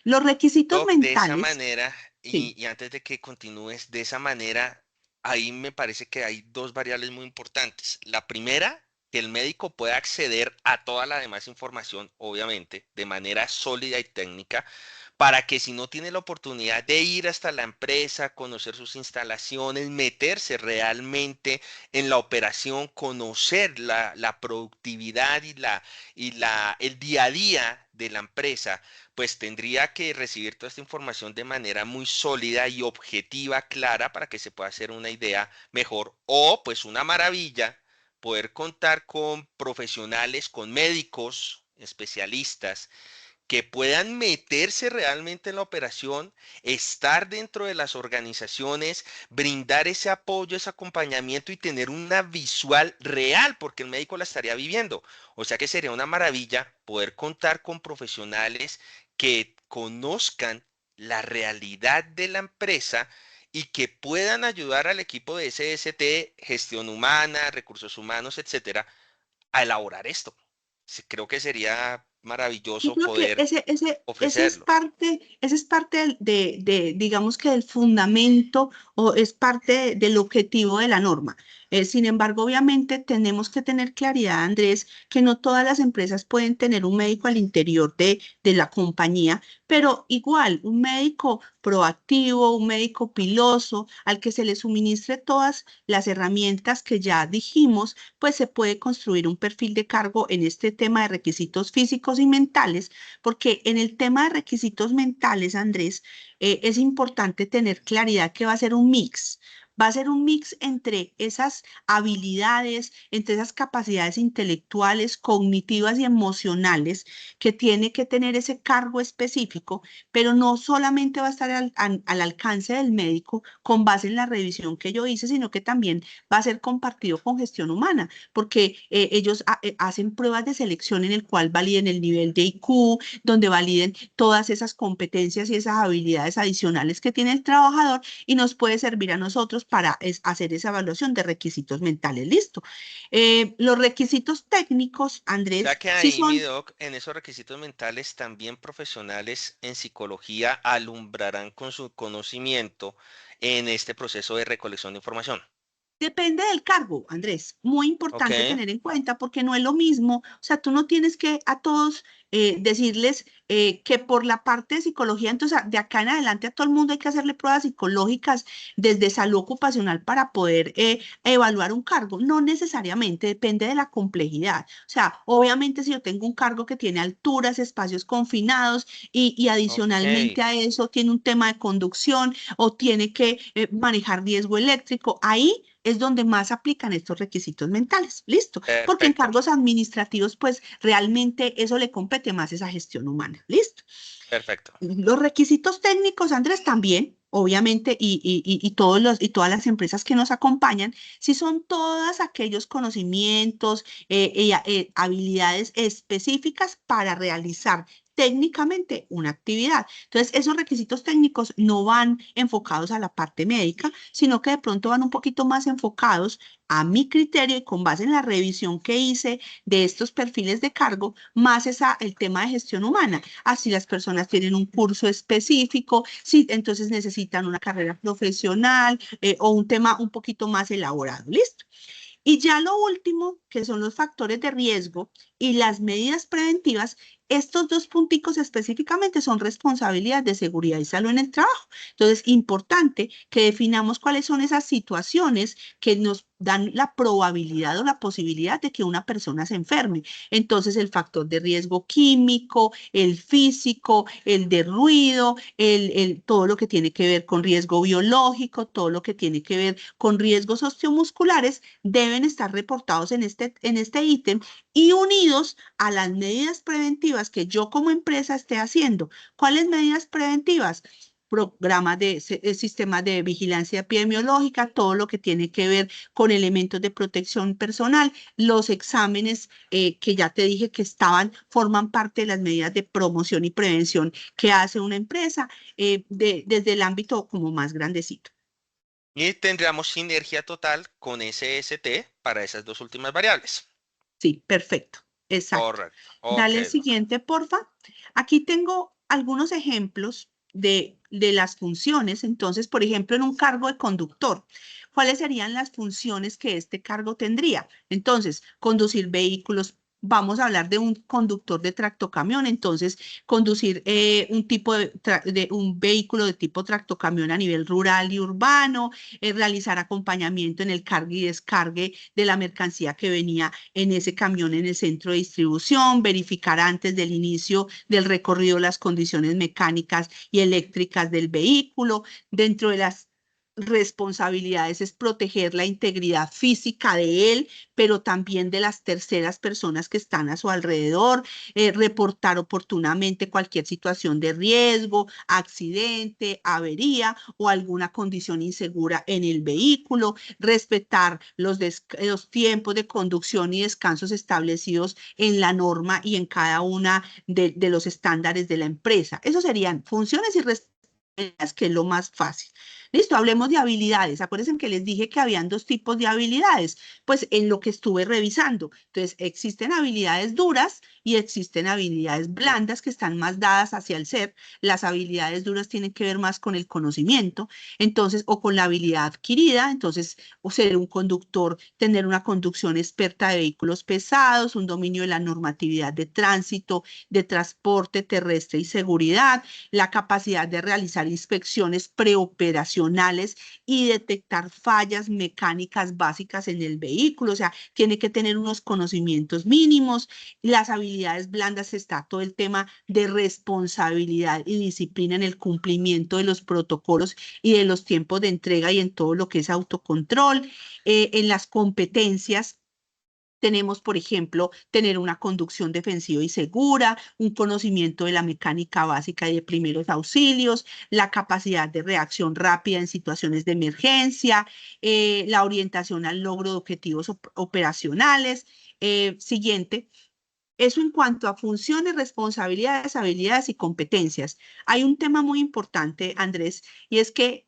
Los requisitos Doc, de esa mentales, manera, sí. y antes de que continúes, de esa manera, ahí me parece que hay dos variables muy importantes. La primera, que el médico pueda acceder a toda la demás información, obviamente, de manera sólida y técnica, para que si no tiene la oportunidad de ir hasta la empresa, conocer sus instalaciones, meterse realmente en la operación, conocer la productividad el día a día de la empresa, pues tendría que recibir toda esta información de manera muy sólida y objetiva, clara, para que se pueda hacer una idea mejor. O, pues una maravilla, poder contar con profesionales, con médicos, especialistas, que puedan meterse realmente en la operación, estar dentro de las organizaciones, brindar ese apoyo, ese acompañamiento y tener una visual real, porque el médico la estaría viviendo. O sea que sería una maravilla poder contar con profesionales que conozcan la realidad de la empresa y que puedan ayudar al equipo de SST, gestión humana, recursos humanos, etcétera, a elaborar esto. Creo que sería Yo maravilloso creo que poder ofrecerlo. ese es parte digamos que del fundamento o es parte del objetivo de la norma. Sin embargo, obviamente tenemos que tener claridad, Andrés, que no todas las empresas pueden tener un médico al interior de la compañía, pero igual, un médico proactivo, un médico piloso, al que se le suministre todas las herramientas que ya dijimos, pues se puede construir un perfil de cargo en este tema de requisitos físicos y mentales, porque en el tema de requisitos mentales, Andrés, es importante tener claridad que va a ser un mix. Va a ser un mix entre esas habilidades, entre esas capacidades intelectuales, cognitivas y emocionales que tiene que tener ese cargo específico, pero no solamente va a estar al alcance del médico con base en la revisión que yo hice, sino que también va a ser compartido con gestión humana porque ellos hacen pruebas de selección en el cual validen el nivel de IQ, donde validen todas esas competencias y esas habilidades adicionales que tiene el trabajador y nos puede servir a nosotros para hacer esa evaluación de requisitos mentales. Listo. Los requisitos técnicos, O sea Andrés, que sí ahí, mi son. doc, en esos requisitos mentales, también profesionales en psicología alumbrarán con su conocimiento en este proceso de recolección de información. Depende del cargo, Andrés. Muy ¿Ok? importante tener en cuenta porque no es lo mismo. O sea, tú no tienes que a todos decirles que por la parte de psicología, entonces de acá en adelante a todo el mundo hay que hacerle pruebas psicológicas desde salud ocupacional para poder evaluar un cargo. No necesariamente, depende de la complejidad. O sea, obviamente si yo tengo un cargo que tiene alturas, espacios confinados y Ok. adicionalmente a eso tiene un tema de conducción o tiene que manejar riesgo eléctrico, ahí es donde más aplican estos requisitos mentales. Listo. Porque en Perfecto. cargos administrativos, pues realmente eso le compete más esa gestión humana. Listo. Perfecto. Los requisitos técnicos, Andrés, también, obviamente, y todas las empresas que nos acompañan, si son todos aquellos conocimientos habilidades específicas para realizar técnicamente una actividad. Entonces, esos requisitos técnicos no van enfocados a la parte médica, sino que de pronto van un poquito más enfocados a mi criterio y con base en la revisión que hice de estos perfiles de cargo, más el tema de gestión humana. Así las personas tienen un curso específico, si entonces necesitan una carrera profesional o un tema un poquito más elaborado. ¿Listo? Y ya lo último, que son los factores de riesgo, y las medidas preventivas, estos dos punticos específicamente son responsabilidad de seguridad y salud en el trabajo. Entonces, importante que definamos cuáles son esas situaciones que nos dan la probabilidad o la posibilidad de que una persona se enferme. Entonces, el factor de riesgo químico, el físico, el de ruido, todo lo que tiene que ver con riesgo biológico, todo lo que tiene que ver con riesgos osteomusculares, deben estar reportados en este ítem y unidos a las medidas preventivas que yo como empresa esté haciendo. ¿Cuáles medidas preventivas? Programas de sistemas de vigilancia epidemiológica, todo lo que tiene que ver con elementos de protección personal, los exámenes que ya te dije que forman parte de las medidas de promoción y prevención que hace una empresa desde el ámbito como más grandecito. Y tendríamos sinergia total con SST para esas dos últimas variables. Sí, perfecto. Exacto. Correcto. Ok, Dale el siguiente, porfa. Aquí tengo algunos ejemplos de las funciones. Entonces, por ejemplo, en un cargo de conductor, ¿cuáles serían las funciones que este cargo tendría? Entonces, conducir vehículos. Vamos a hablar de un conductor de tractocamión. Entonces, conducir un vehículo de tipo tractocamión a nivel rural y urbano, realizar acompañamiento en el cargue y descargue de la mercancía que venía en ese camión en el centro de distribución, verificar antes del inicio del recorrido las condiciones mecánicas y eléctricas del vehículo. Dentro de las responsabilidades es proteger la integridad física de él, pero también de las terceras personas que están a su alrededor, reportar oportunamente cualquier situación de riesgo, accidente, avería o alguna condición insegura en el vehículo, respetar los tiempos de conducción y descansos establecidos en la norma y en cada una de los estándares de la empresa. Eso serían funciones y responsabilidades, que es lo más fácil. Listo, hablemos de habilidades. Acuérdense que les dije que habían dos tipos de habilidades, pues en lo que estuve revisando. Entonces, existen habilidades duras y existen habilidades blandas que están más dadas hacia el ser. Las habilidades duras tienen que ver más con el conocimiento, entonces, o con la habilidad adquirida. Entonces, o ser un conductor, tener una conducción experta de vehículos pesados, un dominio de la normatividad de tránsito, de transporte terrestre y seguridad, la capacidad de realizar inspecciones preoperacionales y detectar fallas mecánicas básicas en el vehículo. O sea, tiene que tener unos conocimientos mínimos. Las habilidades blandas está todo el tema de responsabilidad y disciplina en el cumplimiento de los protocolos y de los tiempos de entrega y en todo lo que es autocontrol. En las competencias tenemos, por ejemplo, tener una conducción defensiva y segura, un conocimiento de la mecánica básica y de primeros auxilios, la capacidad de reacción rápida en situaciones de emergencia, la orientación al logro de objetivos operacionales. Siguiente. Eso en cuanto a funciones, responsabilidades, habilidades y competencias. Hay un tema muy importante, Andrés, y es que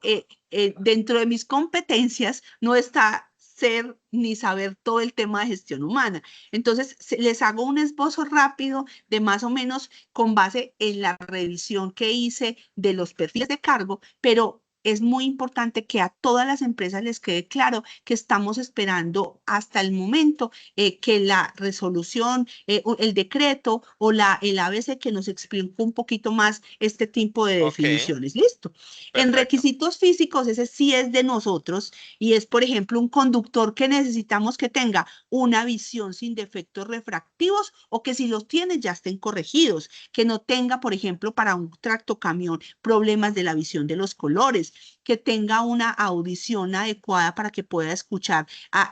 dentro de mis competencias no está ser ni saber todo el tema de gestión humana. Entonces, les hago un esbozo rápido de más o menos con base en la revisión que hice de los perfiles de cargo, pero es muy importante que a todas las empresas les quede claro que estamos esperando hasta el momento que la resolución, el decreto o el ABC que nos explique un poquito más este tipo de ok, definiciones. ¿Listo? En perfecto. requisitos físicos, ese sí es de nosotros y es, por ejemplo, un conductor que necesitamos que tenga una visión sin defectos refractivos o que si los tiene ya estén corregidos, que no tenga, por ejemplo, para un tractocamión problemas de la visión de los colores, que tenga una audición adecuada para que pueda escuchar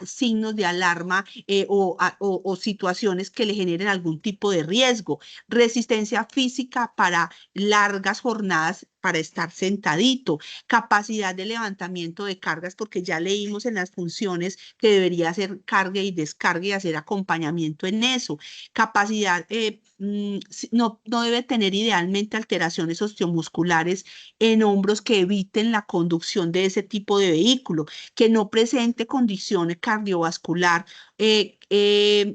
signos de alarma o situaciones que le generen algún tipo de riesgo, resistencia física para largas jornadas para estar sentadito, capacidad de levantamiento de cargas, porque ya leímos en las funciones que debería hacer carga y descarga y hacer acompañamiento en eso, capacidad, no debe tener idealmente alteraciones osteomusculares en hombros que eviten la conducción de ese tipo de vehículo, que no presente condiciones cardiovascular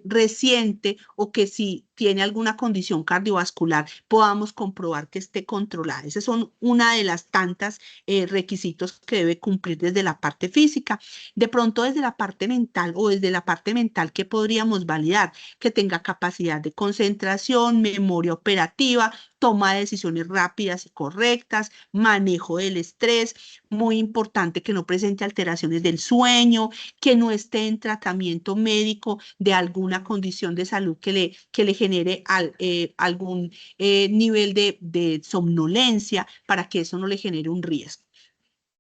reciente o que si tiene alguna condición cardiovascular podamos comprobar que esté controlada. Esos son una de las tantas requisitos que debe cumplir desde la parte física. De pronto desde la parte mental o desde la parte mental que podríamos validar, que tenga capacidad de concentración, memoria operativa, toma de decisiones rápidas y correctas, manejo del estrés, muy importante que no presente alteraciones del sueño, que no esté en tratamiento médico de alguna condición de salud que le genere algún nivel de somnolencia para que eso no le genere un riesgo.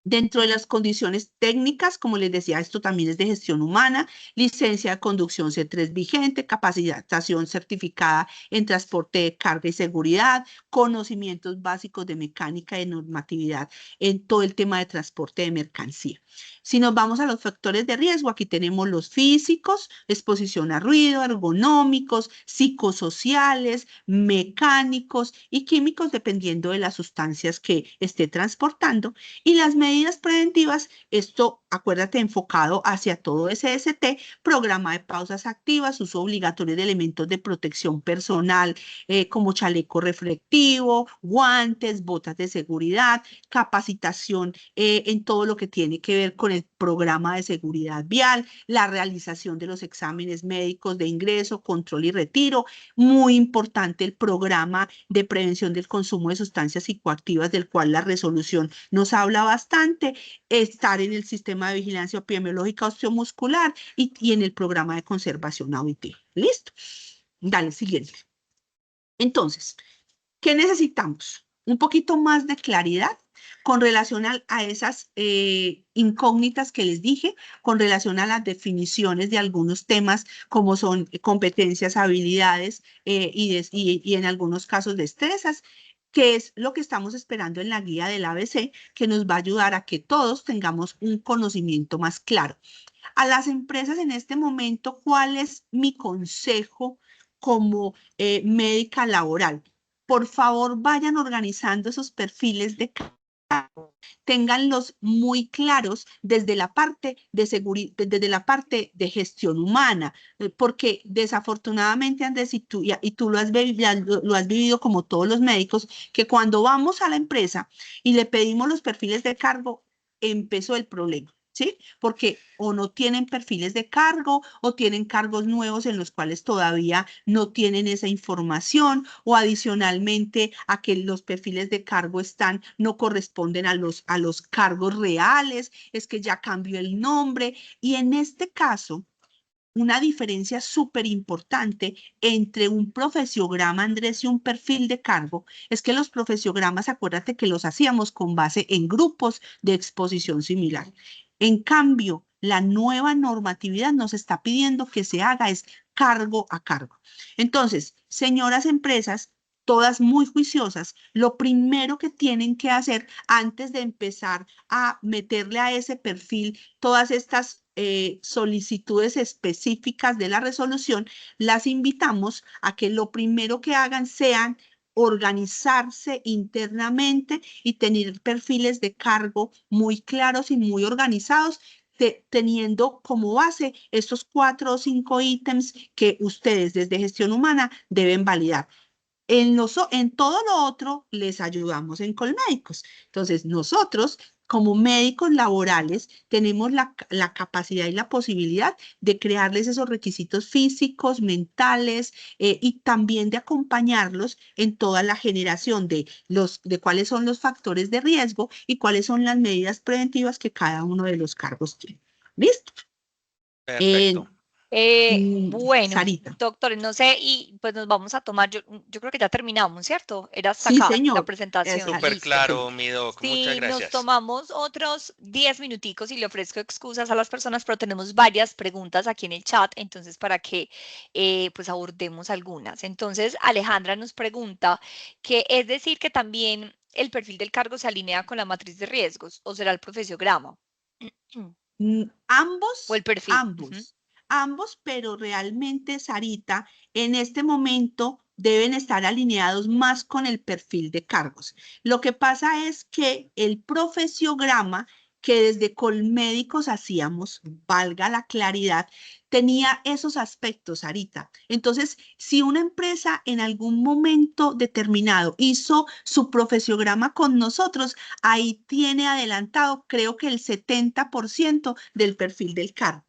Dentro de las condiciones técnicas, como les decía, esto también es de gestión humana, licencia de conducción C3 vigente, capacitación certificada en transporte de carga y seguridad, conocimientos básicos de mecánica y normatividad en todo el tema de transporte de mercancía. Si nos vamos a los factores de riesgo, aquí tenemos los físicos, exposición a ruido, ergonómicos, psicosociales, mecánicos y químicos, dependiendo de las sustancias que esté transportando. Y las medidas preventivas, esto acuérdate enfocado hacia todo SST, programa de pausas activas, uso obligatorio de elementos de protección personal como chaleco reflectivo, guantes, botas de seguridad, capacitación en todo lo que tiene que ver con el programa de seguridad vial, la realización de los exámenes médicos de ingreso, control y retiro. Muy importante el programa de prevención del consumo de sustancias psicoactivas, del cual la resolución nos habla bastante, estar en el sistema de vigilancia epidemiológica osteomuscular y en el programa de conservación auditiva. ¿Listo? Dale, siguiente. Entonces, ¿qué necesitamos? Un poquito más de claridad con relación a esas incógnitas que les dije, con relación a las definiciones de algunos temas como son competencias, habilidades y en algunos casos destrezas, que es lo que estamos esperando en la guía del ABC, que nos va a ayudar a que todos tengamos un conocimiento más claro. A las empresas en este momento, ¿cuál es mi consejo como médica laboral? Por favor, vayan organizando esos perfiles de cargo, ténganlos muy claros desde la parte de seguridad, desde la parte de gestión humana, porque desafortunadamente, Andrés, y tú lo has vivido como todos los médicos, que cuando vamos a la empresa y le pedimos los perfiles de cargo, empezó el problema. ¿Sí? Porque o no tienen perfiles de cargo o tienen cargos nuevos en los cuales todavía no tienen esa información o adicionalmente a que los perfiles de cargo no corresponden a los cargos reales, es que ya cambió el nombre y en este caso una diferencia súper importante entre un profesiograma, Andrés, y un perfil de cargo, es que los profesiogramas, acuérdate que los hacíamos con base en grupos de exposición similar. En cambio, la nueva normatividad nos está pidiendo que se haga es cargo a cargo. Entonces, señoras empresas, todas muy juiciosas, lo primero que tienen que hacer antes de empezar a meterle a ese perfil todas estas solicitudes específicas de la resolución, las invitamos a que lo primero que hagan sean organizarse internamente y tener perfiles de cargo muy claros y muy organizados, teniendo como base estos 4 o 5 ítems que ustedes desde gestión humana deben validar. En todo lo otro les ayudamos en Colmédicos. Entonces, nosotros como médicos laborales tenemos la capacidad y la posibilidad de crearles esos requisitos físicos, mentales y también de acompañarlos en toda la generación de cuáles son los factores de riesgo y cuáles son las medidas preventivas que cada uno de los cargos tiene. ¿Listo? Perfecto. Bueno, Sarita. doctores, no sé, y pues nos vamos a tomar, yo creo que ya terminamos, ¿cierto? Era hasta Sí, acá la señor. presentación, Súper listo. claro, mi doc. Muchas Si nos gracias. tomamos otros 10 minuticos y le ofrezco excusas a las personas, pero tenemos varias preguntas aquí en el chat, entonces para que pues abordemos algunas. Entonces, Alejandra nos pregunta que es decir que también el perfil del cargo se alinea con la matriz de riesgos, ¿o será el profesiograma? O el perfil. Ambos, pero realmente, Sarita, en este momento deben estar alineados más con el perfil de cargos. Lo que pasa es que el profesiograma, que desde Colmédicos hacíamos, valga la claridad, tenía esos aspectos, Sarita. Entonces, si una empresa en algún momento determinado hizo su profesiograma con nosotros, ahí tiene adelantado, creo que el 70% del perfil del cargo.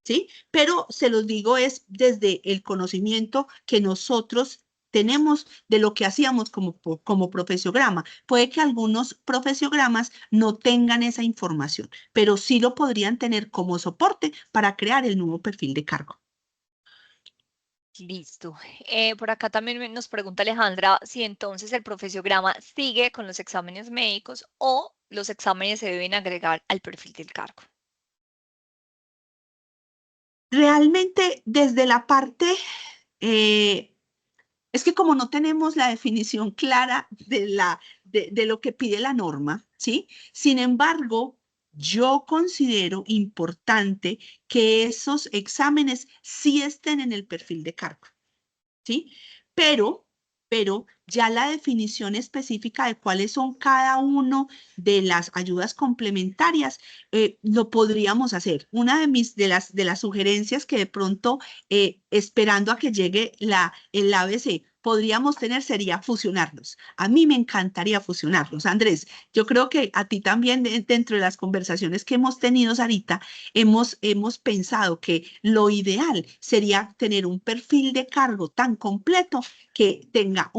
¿Sí? Pero se los digo es desde el conocimiento que nosotros tenemos de lo que hacíamos como profesiograma. Puede que algunos profesiogramas no tengan esa información, pero sí lo podrían tener como soporte para crear el nuevo perfil de cargo. Listo. Por acá también nos pregunta Alejandra si entonces el profesiograma sigue con los exámenes médicos o los exámenes se deben agregar al perfil del cargo. Realmente desde la parte, es que como no tenemos la definición clara de lo que pide la norma, ¿sí? Sin embargo, yo considero importante que esos exámenes sí estén en el perfil de cargo, ¿sí? Pero, pero ya la definición específica de cuáles son cada uno de las ayudas complementarias, lo podríamos hacer. Una de las sugerencias que de pronto, esperando a que llegue el ABC, podríamos tener sería fusionarlos. A mí me encantaría fusionarlos. Andrés, yo creo que a ti también dentro de las conversaciones que hemos tenido, Sarita, hemos pensado que lo ideal sería tener un perfil de cargo tan completo que tenga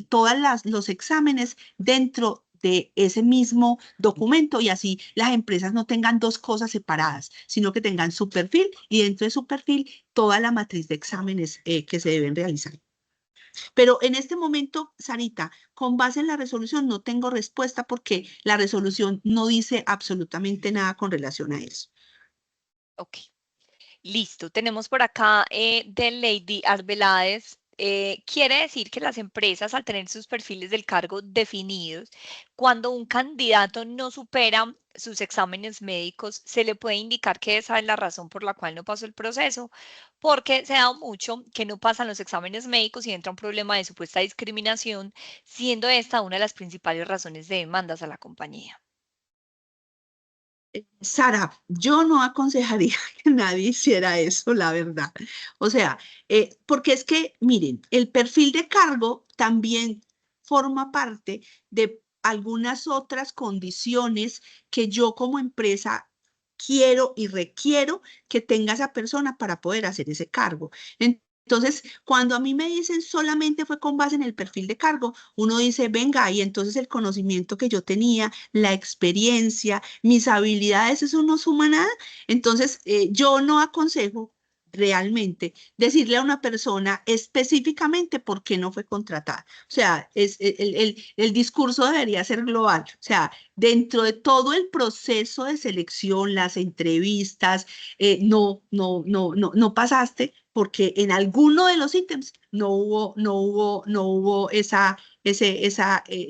todos los exámenes dentro de ese mismo documento y así las empresas no tengan dos cosas separadas, sino que tengan su perfil y dentro de su perfil toda la matriz de exámenes que se deben realizar. Pero en este momento, Sarita, con base en la resolución no tengo respuesta porque la resolución no dice absolutamente nada con relación a eso. Ok. Listo, tenemos por acá de Lady Arbeláez. Quiere decir que las empresas, al tener sus perfiles del cargo definidos, cuando un candidato no supera sus exámenes médicos, se le puede indicar que esa es la razón por la cual no pasó el proceso, porque se da mucho que no pasan los exámenes médicos y entra un problema de supuesta discriminación, siendo esta una de las principales razones de demandas a la compañía. Sara, yo no aconsejaría que nadie hiciera eso, la verdad. O sea, porque es que, miren, el perfil de cargo también forma parte de algunas otras condiciones que yo como empresa quiero y requiero que tenga esa persona para poder hacer ese cargo. Entonces, cuando a mí me dicen solamente fue con base en el perfil de cargo, uno dice, venga, y entonces el conocimiento que yo tenía, la experiencia, mis habilidades, eso no suma nada. Entonces, yo no aconsejo realmente decirle a una persona específicamente por qué no fue contratada. O sea, el discurso debería ser global. O sea, dentro de todo el proceso de selección, las entrevistas, no pasaste porque en alguno de los ítems no hubo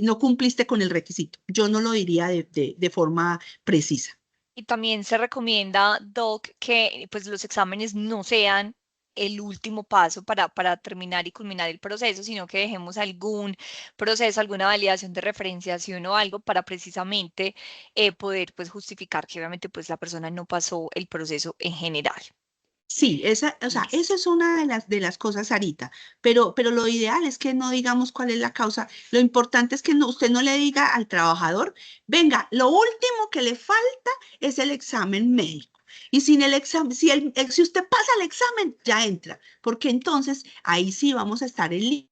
no cumpliste con el requisito. Yo no lo diría de forma precisa. Y también se recomienda, Doc, que pues los exámenes no sean el último paso para terminar y culminar el proceso, sino que dejemos algún proceso, alguna validación de referenciación o algo para precisamente poder pues justificar que obviamente pues la persona no pasó el proceso en general. Sí, o sea, eso Listo. es una de las cosas, Sarita, pero lo ideal es que no digamos cuál es la causa. Lo importante es que usted no le diga al trabajador, venga, lo último que le falta es el examen médico. Y sin el examen, si usted pasa el examen, ya entra, porque entonces ahí sí vamos a estar en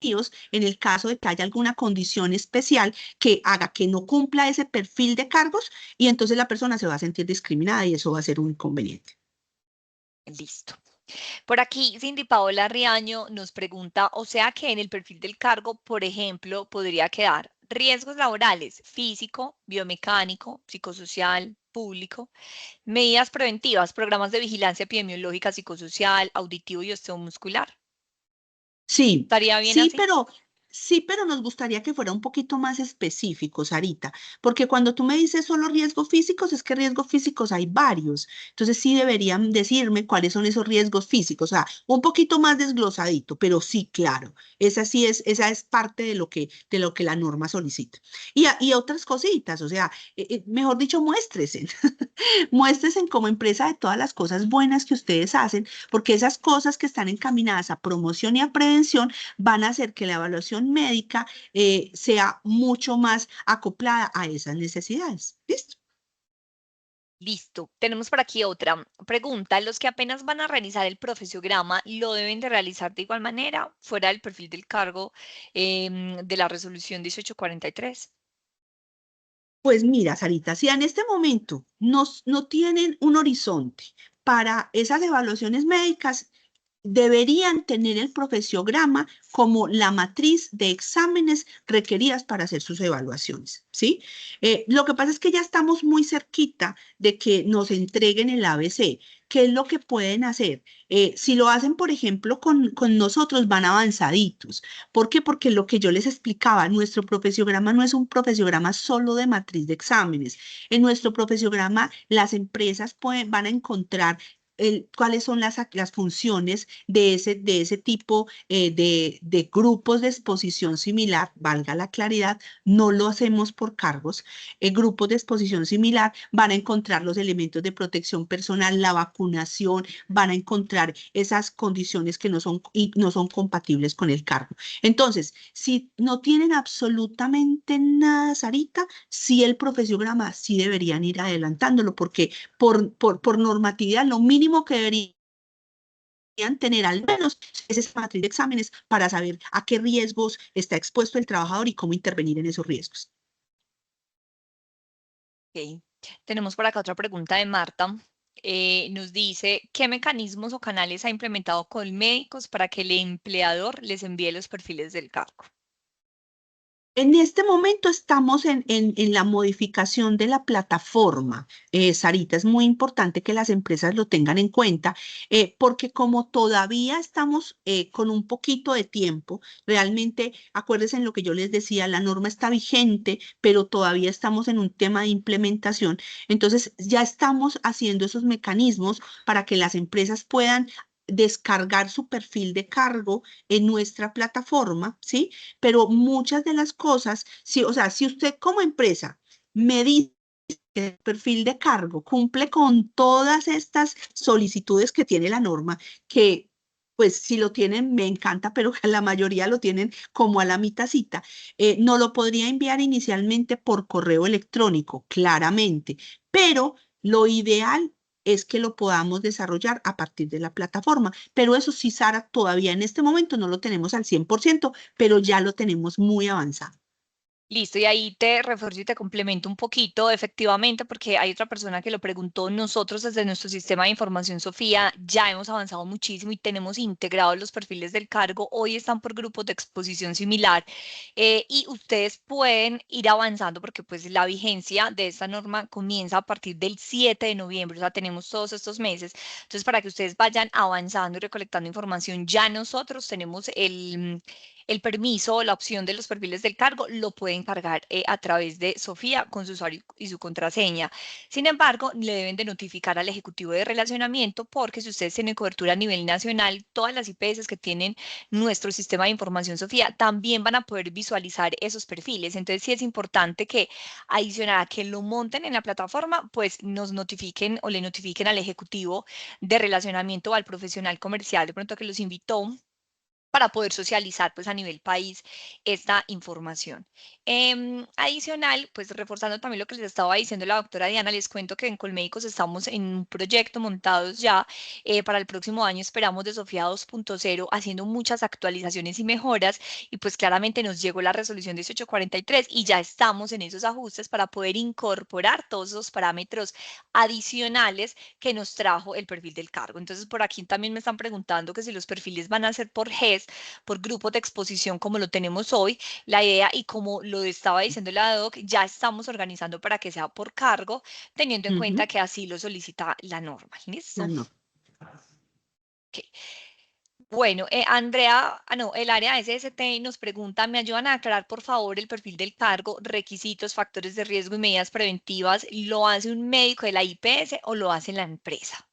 líos en el caso de que haya alguna condición especial que haga que no cumpla ese perfil de cargos y entonces la persona se va a sentir discriminada y eso va a ser un inconveniente. Listo. Por aquí, Cindy Paola Riaño nos pregunta, o sea que en el perfil del cargo, por ejemplo, podría quedar riesgos laborales, físico, biomecánico, psicosocial, público, medidas preventivas, programas de vigilancia epidemiológica, psicosocial, auditivo y osteomuscular. Sí, ¿Estaría bien sí, así? pero Sí, pero nos gustaría que fuera un poquito más específico, Sarita, porque cuando tú me dices solo riesgos físicos, es que riesgos físicos hay varios. Entonces sí deberían decirme cuáles son esos riesgos físicos, o sea, un poquito más desglosadito, pero sí, claro, esa es parte de lo que la norma solicita. Y otras cositas, o sea, mejor dicho, muéstresen, muéstresen como empresa de todas las cosas buenas que ustedes hacen, porque esas cosas que están encaminadas a promoción y a prevención van a hacer que la evaluación médica sea mucho más acoplada a esas necesidades. ¿Listo? Listo. Tenemos por aquí otra pregunta. ¿Los que apenas van a realizar el profesiograma lo deben de realizar de igual manera, fuera del perfil del cargo de la resolución 1843? Pues mira, Sarita, si en este momento no tienen un horizonte para esas evaluaciones médicas, deberían tener el profesiograma como la matriz de exámenes requeridas para hacer sus evaluaciones, ¿sí? Lo que pasa es que ya estamos muy cerquita de que nos entreguen el ABC. ¿Qué es lo que pueden hacer? Si lo hacen, por ejemplo, con nosotros, van avanzaditos. ¿Por qué? Porque lo que yo les explicaba, nuestro profesiograma no es un profesiograma solo de matriz de exámenes. En nuestro profesiograma, las empresas van a encontrar cuáles son las funciones de ese tipo de grupos de exposición similar, valga la claridad, no lo hacemos por cargos, grupos de exposición similar van a encontrar los elementos de protección personal, la vacunación, van a encontrar esas condiciones que no son compatibles con el cargo. Entonces, si no tienen absolutamente nada, Sarita, sí el profesiograma sí deberían ir adelantándolo, porque por normatividad lo mínimo que deberían tener al menos es esa matriz de exámenes para saber a qué riesgos está expuesto el trabajador y cómo intervenir en esos riesgos. Ok. Tenemos por acá otra pregunta de Marta. Nos dice, ¿qué mecanismos o canales ha implementado Colmédicos para que el empleador les envíe los perfiles del cargo? En este momento estamos en la modificación de la plataforma. Sarita, es muy importante que las empresas lo tengan en cuenta, porque como todavía estamos con un poquito de tiempo, realmente acuérdense en lo que yo les decía, la norma está vigente, pero todavía estamos en un tema de implementación. Entonces, ya estamos haciendo esos mecanismos para que las empresas puedan descargar su perfil de cargo en nuestra plataforma, ¿sí? Pero muchas de las cosas, sí, o sea, si usted como empresa me dice que el perfil de cargo cumple con todas estas solicitudes que tiene la norma, que pues si lo tienen me encanta, pero que la mayoría lo tienen como a la mitacita, no lo podría enviar inicialmente por correo electrónico, claramente, pero lo ideal es que lo podamos desarrollar a partir de la plataforma. Pero eso sí, Sara, todavía en este momento no lo tenemos al 100%, pero ya lo tenemos muy avanzado. Listo, y ahí te refuerzo y te complemento un poquito, efectivamente, porque hay otra persona que lo preguntó. Nosotros desde nuestro sistema de información Sofía ya hemos avanzado muchísimo y tenemos integrados los perfiles del cargo. Hoy están por grupos de exposición similar y ustedes pueden ir avanzando porque pues la vigencia de esta norma comienza a partir del 7 de noviembre, o sea, tenemos todos estos meses. Entonces, para que ustedes vayan avanzando y recolectando información, ya nosotros tenemos el permiso o la opción de los perfiles del cargo lo pueden cargar a través de Sofía con su usuario y su contraseña. Sin embargo, le deben de notificar al ejecutivo de relacionamiento porque si ustedes tienen cobertura a nivel nacional, todas las IPS que tienen nuestro sistema de información Sofía también van a poder visualizar esos perfiles. Entonces, sí es importante que adicional a que lo monten en la plataforma, pues nos notifiquen o le notifiquen al ejecutivo de relacionamiento o al profesional comercial de pronto que los invitó para poder socializar pues a nivel país esta información. Adicional, pues reforzando también lo que les estaba diciendo la doctora Diana, les cuento que en Colmédicos estamos en un proyecto montados ya para el próximo año, esperamos de Sofía 2.0, haciendo muchas actualizaciones y mejoras y pues claramente nos llegó la resolución 1843 y ya estamos en esos ajustes para poder incorporar todos esos parámetros adicionales que nos trajo el perfil del cargo. Entonces, por aquí también me están preguntando que si los perfiles van a ser por GES, por grupos de exposición como lo tenemos hoy. La idea, y como lo estaba diciendo la doc, ya estamos organizando para que sea por cargo, teniendo en cuenta Ujú. que así lo solicita la norma. ¿Listo? No, no. Ok. Bueno, Andrea, no, el área SST nos pregunta, ¿me ayudan a aclarar por favor el perfil del cargo, requisitos, factores de riesgo y medidas preventivas? ¿Lo hace un médico de la IPS o lo hace la empresa?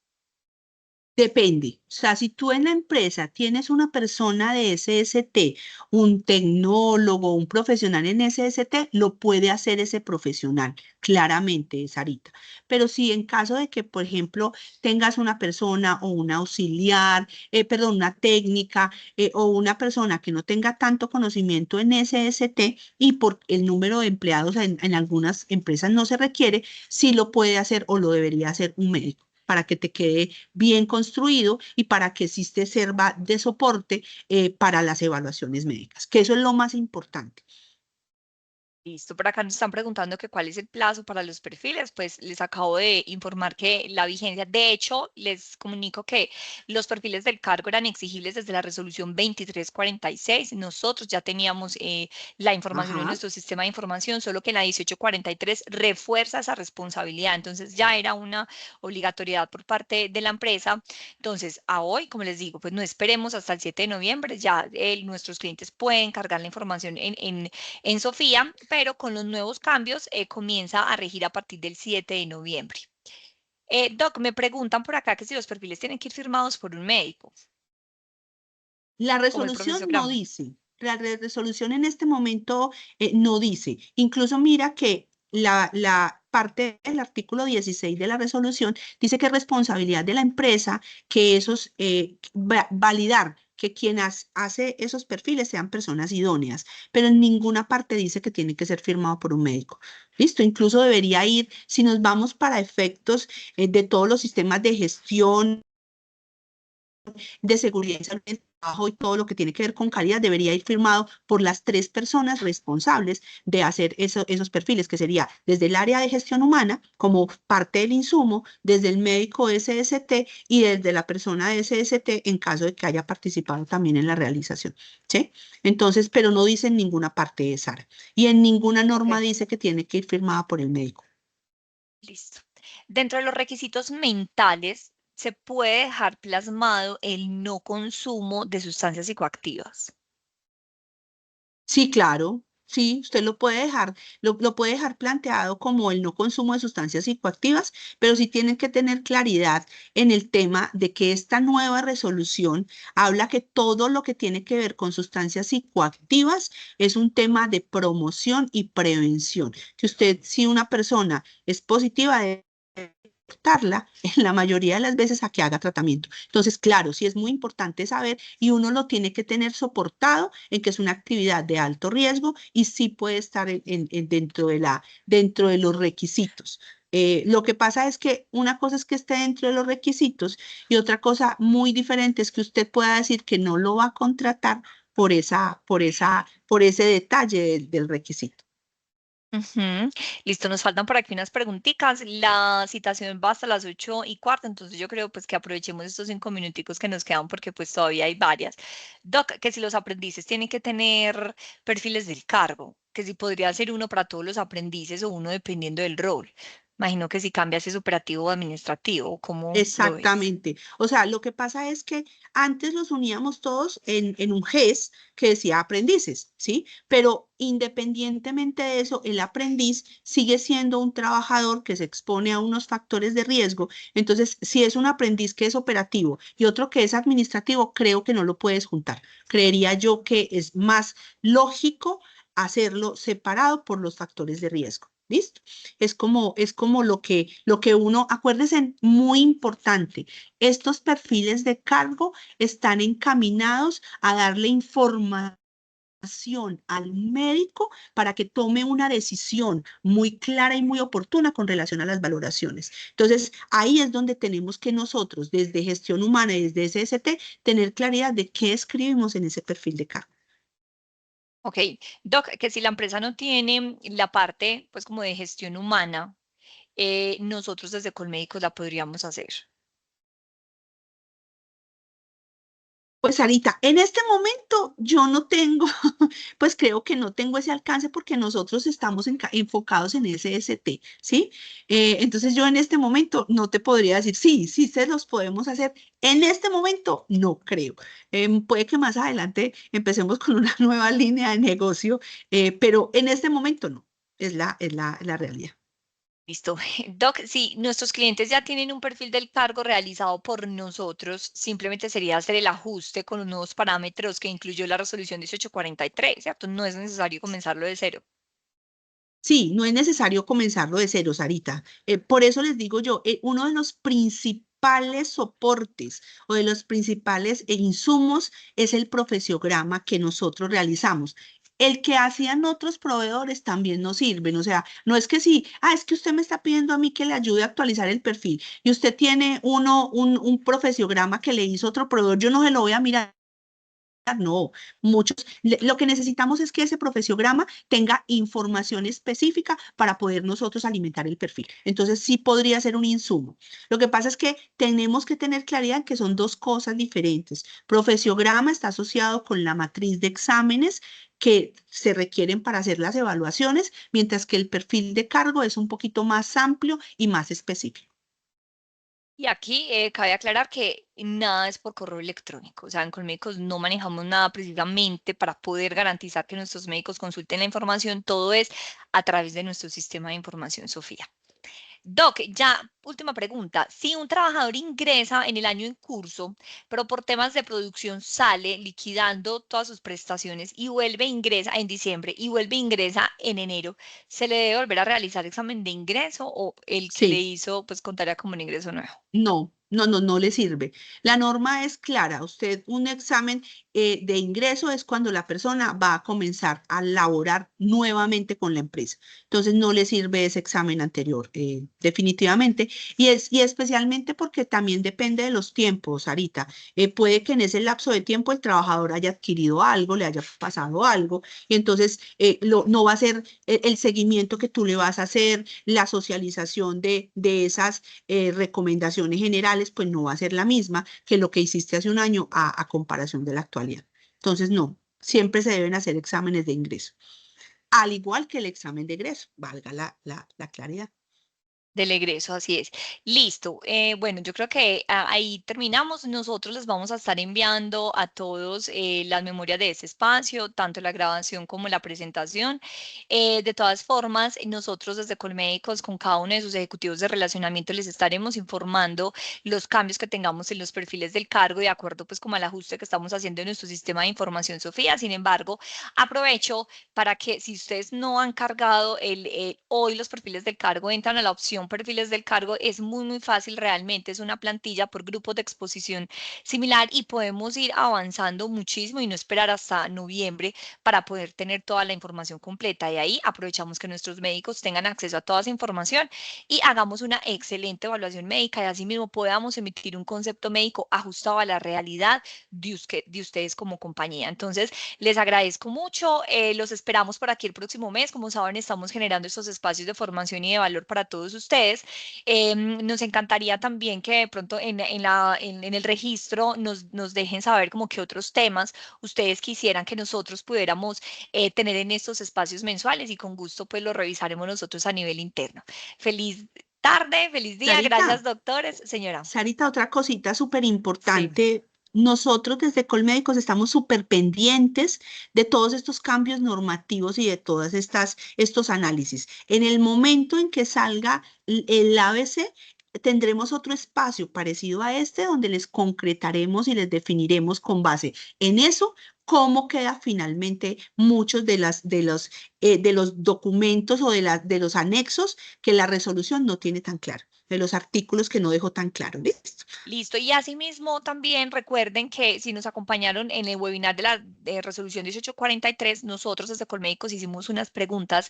Depende. O sea, si tú en la empresa tienes una persona de SST, un tecnólogo, un profesional en SST, lo puede hacer ese profesional, claramente, Sarita. Pero si en caso de que, por ejemplo, tengas una persona o un auxiliar, perdón, una técnica o una persona que no tenga tanto conocimiento en SST y por el número de empleados en algunas empresas no se requiere, sí lo puede hacer o lo debería hacer un médico para que te quede bien construido y para que sí te sirva de soporte para las evaluaciones médicas, que eso es lo más importante. Listo, por acá nos están preguntando que cuál es el plazo para los perfiles, pues les acabo de informar que la vigencia, de hecho, les comunico que los perfiles del cargo eran exigibles desde la resolución 2346. Nosotros ya teníamos la información en Ajá. nuestro sistema de información, solo que en la 1843 refuerza esa responsabilidad, entonces ya era una obligatoriedad por parte de la empresa. Entonces, a hoy, como les digo, pues no esperemos hasta el 7 de noviembre, ya nuestros clientes pueden cargar la información en Sofía, pero con los nuevos cambios comienza a regir a partir del 7 de noviembre. Doc, me preguntan por acá que si los perfiles tienen que ir firmados por un médico, La como el resolución profesor no Graham. dice, resolución en este momento no dice. Incluso mira que la parte del artículo 16 de la resolución dice que es responsabilidad de la empresa que esos, validar que quien hace esos perfiles sean personas idóneas, pero en ninguna parte dice que tiene que ser firmado por un médico. Listo, incluso debería ir, si nos vamos para efectos de todos los sistemas de gestión de seguridad y salud en el trabajo y todo lo que tiene que ver con calidad debería ir firmado por las tres personas responsables de hacer esos perfiles, que sería desde el área de gestión humana como parte del insumo, desde el médico SST y desde la persona de SST en caso de que haya participado también en la realización. ¿Sí? Entonces, pero no dice en ninguna parte de Sara y en ninguna norma Ok, dice que tiene que ir firmada por el médico. listo. Dentro de los requisitos mentales, se puede dejar plasmado el no consumo de sustancias psicoactivas. Sí, claro. Sí, usted lo puede dejar, lo puede dejar planteado como el no consumo de sustancias psicoactivas, pero sí tienen que tener claridad en el tema de que esta nueva resolución habla que todo lo que tiene que ver con sustancias psicoactivas es un tema de promoción y prevención. Que usted, si una persona es positiva, debe exhortarla en la mayoría de las veces a que haga tratamiento. Entonces, claro, sí es muy importante saber y uno lo tiene que tener soportado en que es una actividad de alto riesgo y sí puede estar dentro de los requisitos. Lo que pasa es que una cosa es que esté dentro de los requisitos y otra cosa muy diferente es que usted pueda decir que no lo va a contratar por ese detalle del requisito. Ujú. Listo, nos faltan por aquí unas preguntitas. La citación va hasta las 8:15, entonces yo creo pues que aprovechemos estos 5 minuticos que nos quedan porque pues todavía hay varias. Doc, que si los aprendices tienen que tener perfiles del cargo, que si podría ser uno para todos los aprendices o uno dependiendo del rol. Imagino que si cambias es operativo o administrativo, ¿cómo lo ves? Exactamente. O sea, lo que pasa es que antes los uníamos todos en un GES que decía aprendices, ¿sí? Pero independientemente de eso, el aprendiz sigue siendo un trabajador que se expone a unos factores de riesgo. Entonces, si es un aprendiz que es operativo y otro que es administrativo, creo que no lo puedes juntar. Creería yo que es más lógico hacerlo separado por los factores de riesgo. ¿Listo? Es como lo que uno, acuérdense, muy importante, estos perfiles de cargo están encaminados a darle información al médico para que tome una decisión muy clara y muy oportuna con relación a las valoraciones. Entonces, ahí es donde tenemos que nosotros, desde gestión humana y desde SST, tener claridad de qué escribimos en ese perfil de cargo. Ok, Doc, que si la empresa no tiene la parte pues como de gestión humana, nosotros desde Colmédicos la podríamos hacer. Pues Sarita, en este momento yo no tengo, pues creo que no tengo ese alcance porque nosotros estamos enfocados en SST, ¿sí? Entonces yo en este momento no te podría decir, sí, sí se los podemos hacer. En este momento no creo. Puede que más adelante empecemos con una nueva línea de negocio, pero en este momento no, es la realidad. Listo. Doc, si nuestros clientes ya tienen un perfil del cargo realizado por nosotros, simplemente sería hacer el ajuste con los nuevos parámetros que incluyó la resolución 1843, ¿cierto? No es necesario comenzarlo de cero. Sí, no es necesario comenzarlo de cero, Sarita. Por eso les digo yo, uno de los principales soportes o de los principales insumos es el profesiograma que nosotros realizamos. El que hacían otros proveedores también nos sirven. O sea, no es que sí, es que usted me está pidiendo a mí que le ayude a actualizar el perfil y usted tiene un profesiograma que le hizo otro proveedor, yo no se lo voy a mirar. No, lo que necesitamos es que ese profesiograma tenga información específica para poder nosotros alimentar el perfil. Entonces, sí podría ser un insumo. Lo que pasa es que tenemos que tener claridad en que son dos cosas diferentes. Profesiograma está asociado con la matriz de exámenes que se requieren para hacer las evaluaciones, mientras que el perfil de cargo es un poquito más amplio y más específico. Y aquí cabe aclarar que nada es por correo electrónico. O sea, en Colmédicos no manejamos nada precisamente para poder garantizar que nuestros médicos consulten la información. Todo es a través de nuestro sistema de información, Sofía. Doc, ya, última pregunta. Si un trabajador ingresa en el año en curso, pero por temas de producción sale liquidando todas sus prestaciones y vuelve, ingresa en diciembre y vuelve, ingresa en enero, ¿se le debe volver a realizar examen de ingreso o el que le Sí. hizo, pues contaría como un ingreso nuevo? No le sirve. La norma es clara. Usted, un examen de ingreso es cuando la persona va a comenzar a laborar nuevamente con la empresa. Entonces, no le sirve ese examen anterior, definitivamente. Y especialmente porque también depende de los tiempos, Sarita. Puede que en ese lapso de tiempo el trabajador haya adquirido algo, le haya pasado algo, y entonces no va a ser el seguimiento que tú le vas a hacer, la socialización de esas recomendaciones generales, pues no va a ser la misma que lo que hiciste hace un año a comparación de la actualidad. Entonces, no, siempre se deben hacer exámenes de ingreso, al igual que el examen de egreso, valga la claridad. Del egreso, así es. Listo. Bueno, yo creo que ahí terminamos. Nosotros les vamos a estar enviando a todos las memorias de ese espacio, tanto la grabación como la presentación. De todas formas, nosotros desde Colmédicos, con cada uno de sus ejecutivos de relacionamiento, les estaremos informando los cambios que tengamos en los perfiles del cargo, de acuerdo pues como al ajuste que estamos haciendo en nuestro sistema de información, Sofía. Sin embargo, aprovecho para que si ustedes no han cargado hoy los perfiles del cargo, entran a la opción perfiles del cargo, es muy, muy fácil realmente, es una plantilla por grupos de exposición similar y podemos ir avanzando muchísimo y no esperar hasta noviembre para poder tener toda la información completa. Y ahí aprovechamos que nuestros médicos tengan acceso a toda esa información y hagamos una excelente evaluación médica y asimismo podamos emitir un concepto médico ajustado a la realidad de ustedes como compañía. Entonces, les agradezco mucho, los esperamos por aquí el próximo mes. Como saben, estamos generando estos espacios de formación y de valor para todos ustedes. Nos encantaría también que de pronto en el registro nos dejen saber como qué otros temas ustedes quisieran que nosotros pudiéramos tener en estos espacios mensuales y con gusto pues lo revisaremos nosotros a nivel interno. Feliz tarde, feliz día. Gracias, Sarita, doctores. Señora. Sarita, otra cosita súper Sí. importante. Nosotros desde Colmédicos estamos súper pendientes de todos estos cambios normativos y de todas estos análisis. En el momento en que salga el ABC, tendremos otro espacio parecido a este donde les concretaremos y les definiremos con base en eso cómo queda finalmente muchos de los documentos o de los anexos que la resolución no tiene tan claro, de los artículos que no dejó tan claro. ¿Listo? Listo. Y asimismo, también recuerden que si nos acompañaron en el webinar de la resolución 1843, nosotros desde Colmédicos hicimos unas preguntas,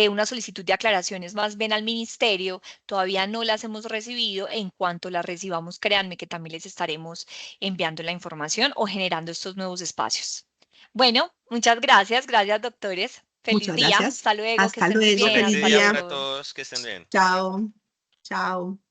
una solicitud de aclaraciones más bien al ministerio. Todavía no las hemos recibido. En cuanto las recibamos, créanme que también les estaremos enviando la información o generando estos nuevos espacios. Bueno, muchas gracias. Gracias, doctores. Feliz Muchas día. gracias. Hasta luego. Que Hasta estén muy luego. bien. Feliz Feliz Hasta día día. para luego. todos, que estén bien. Chao. Chao.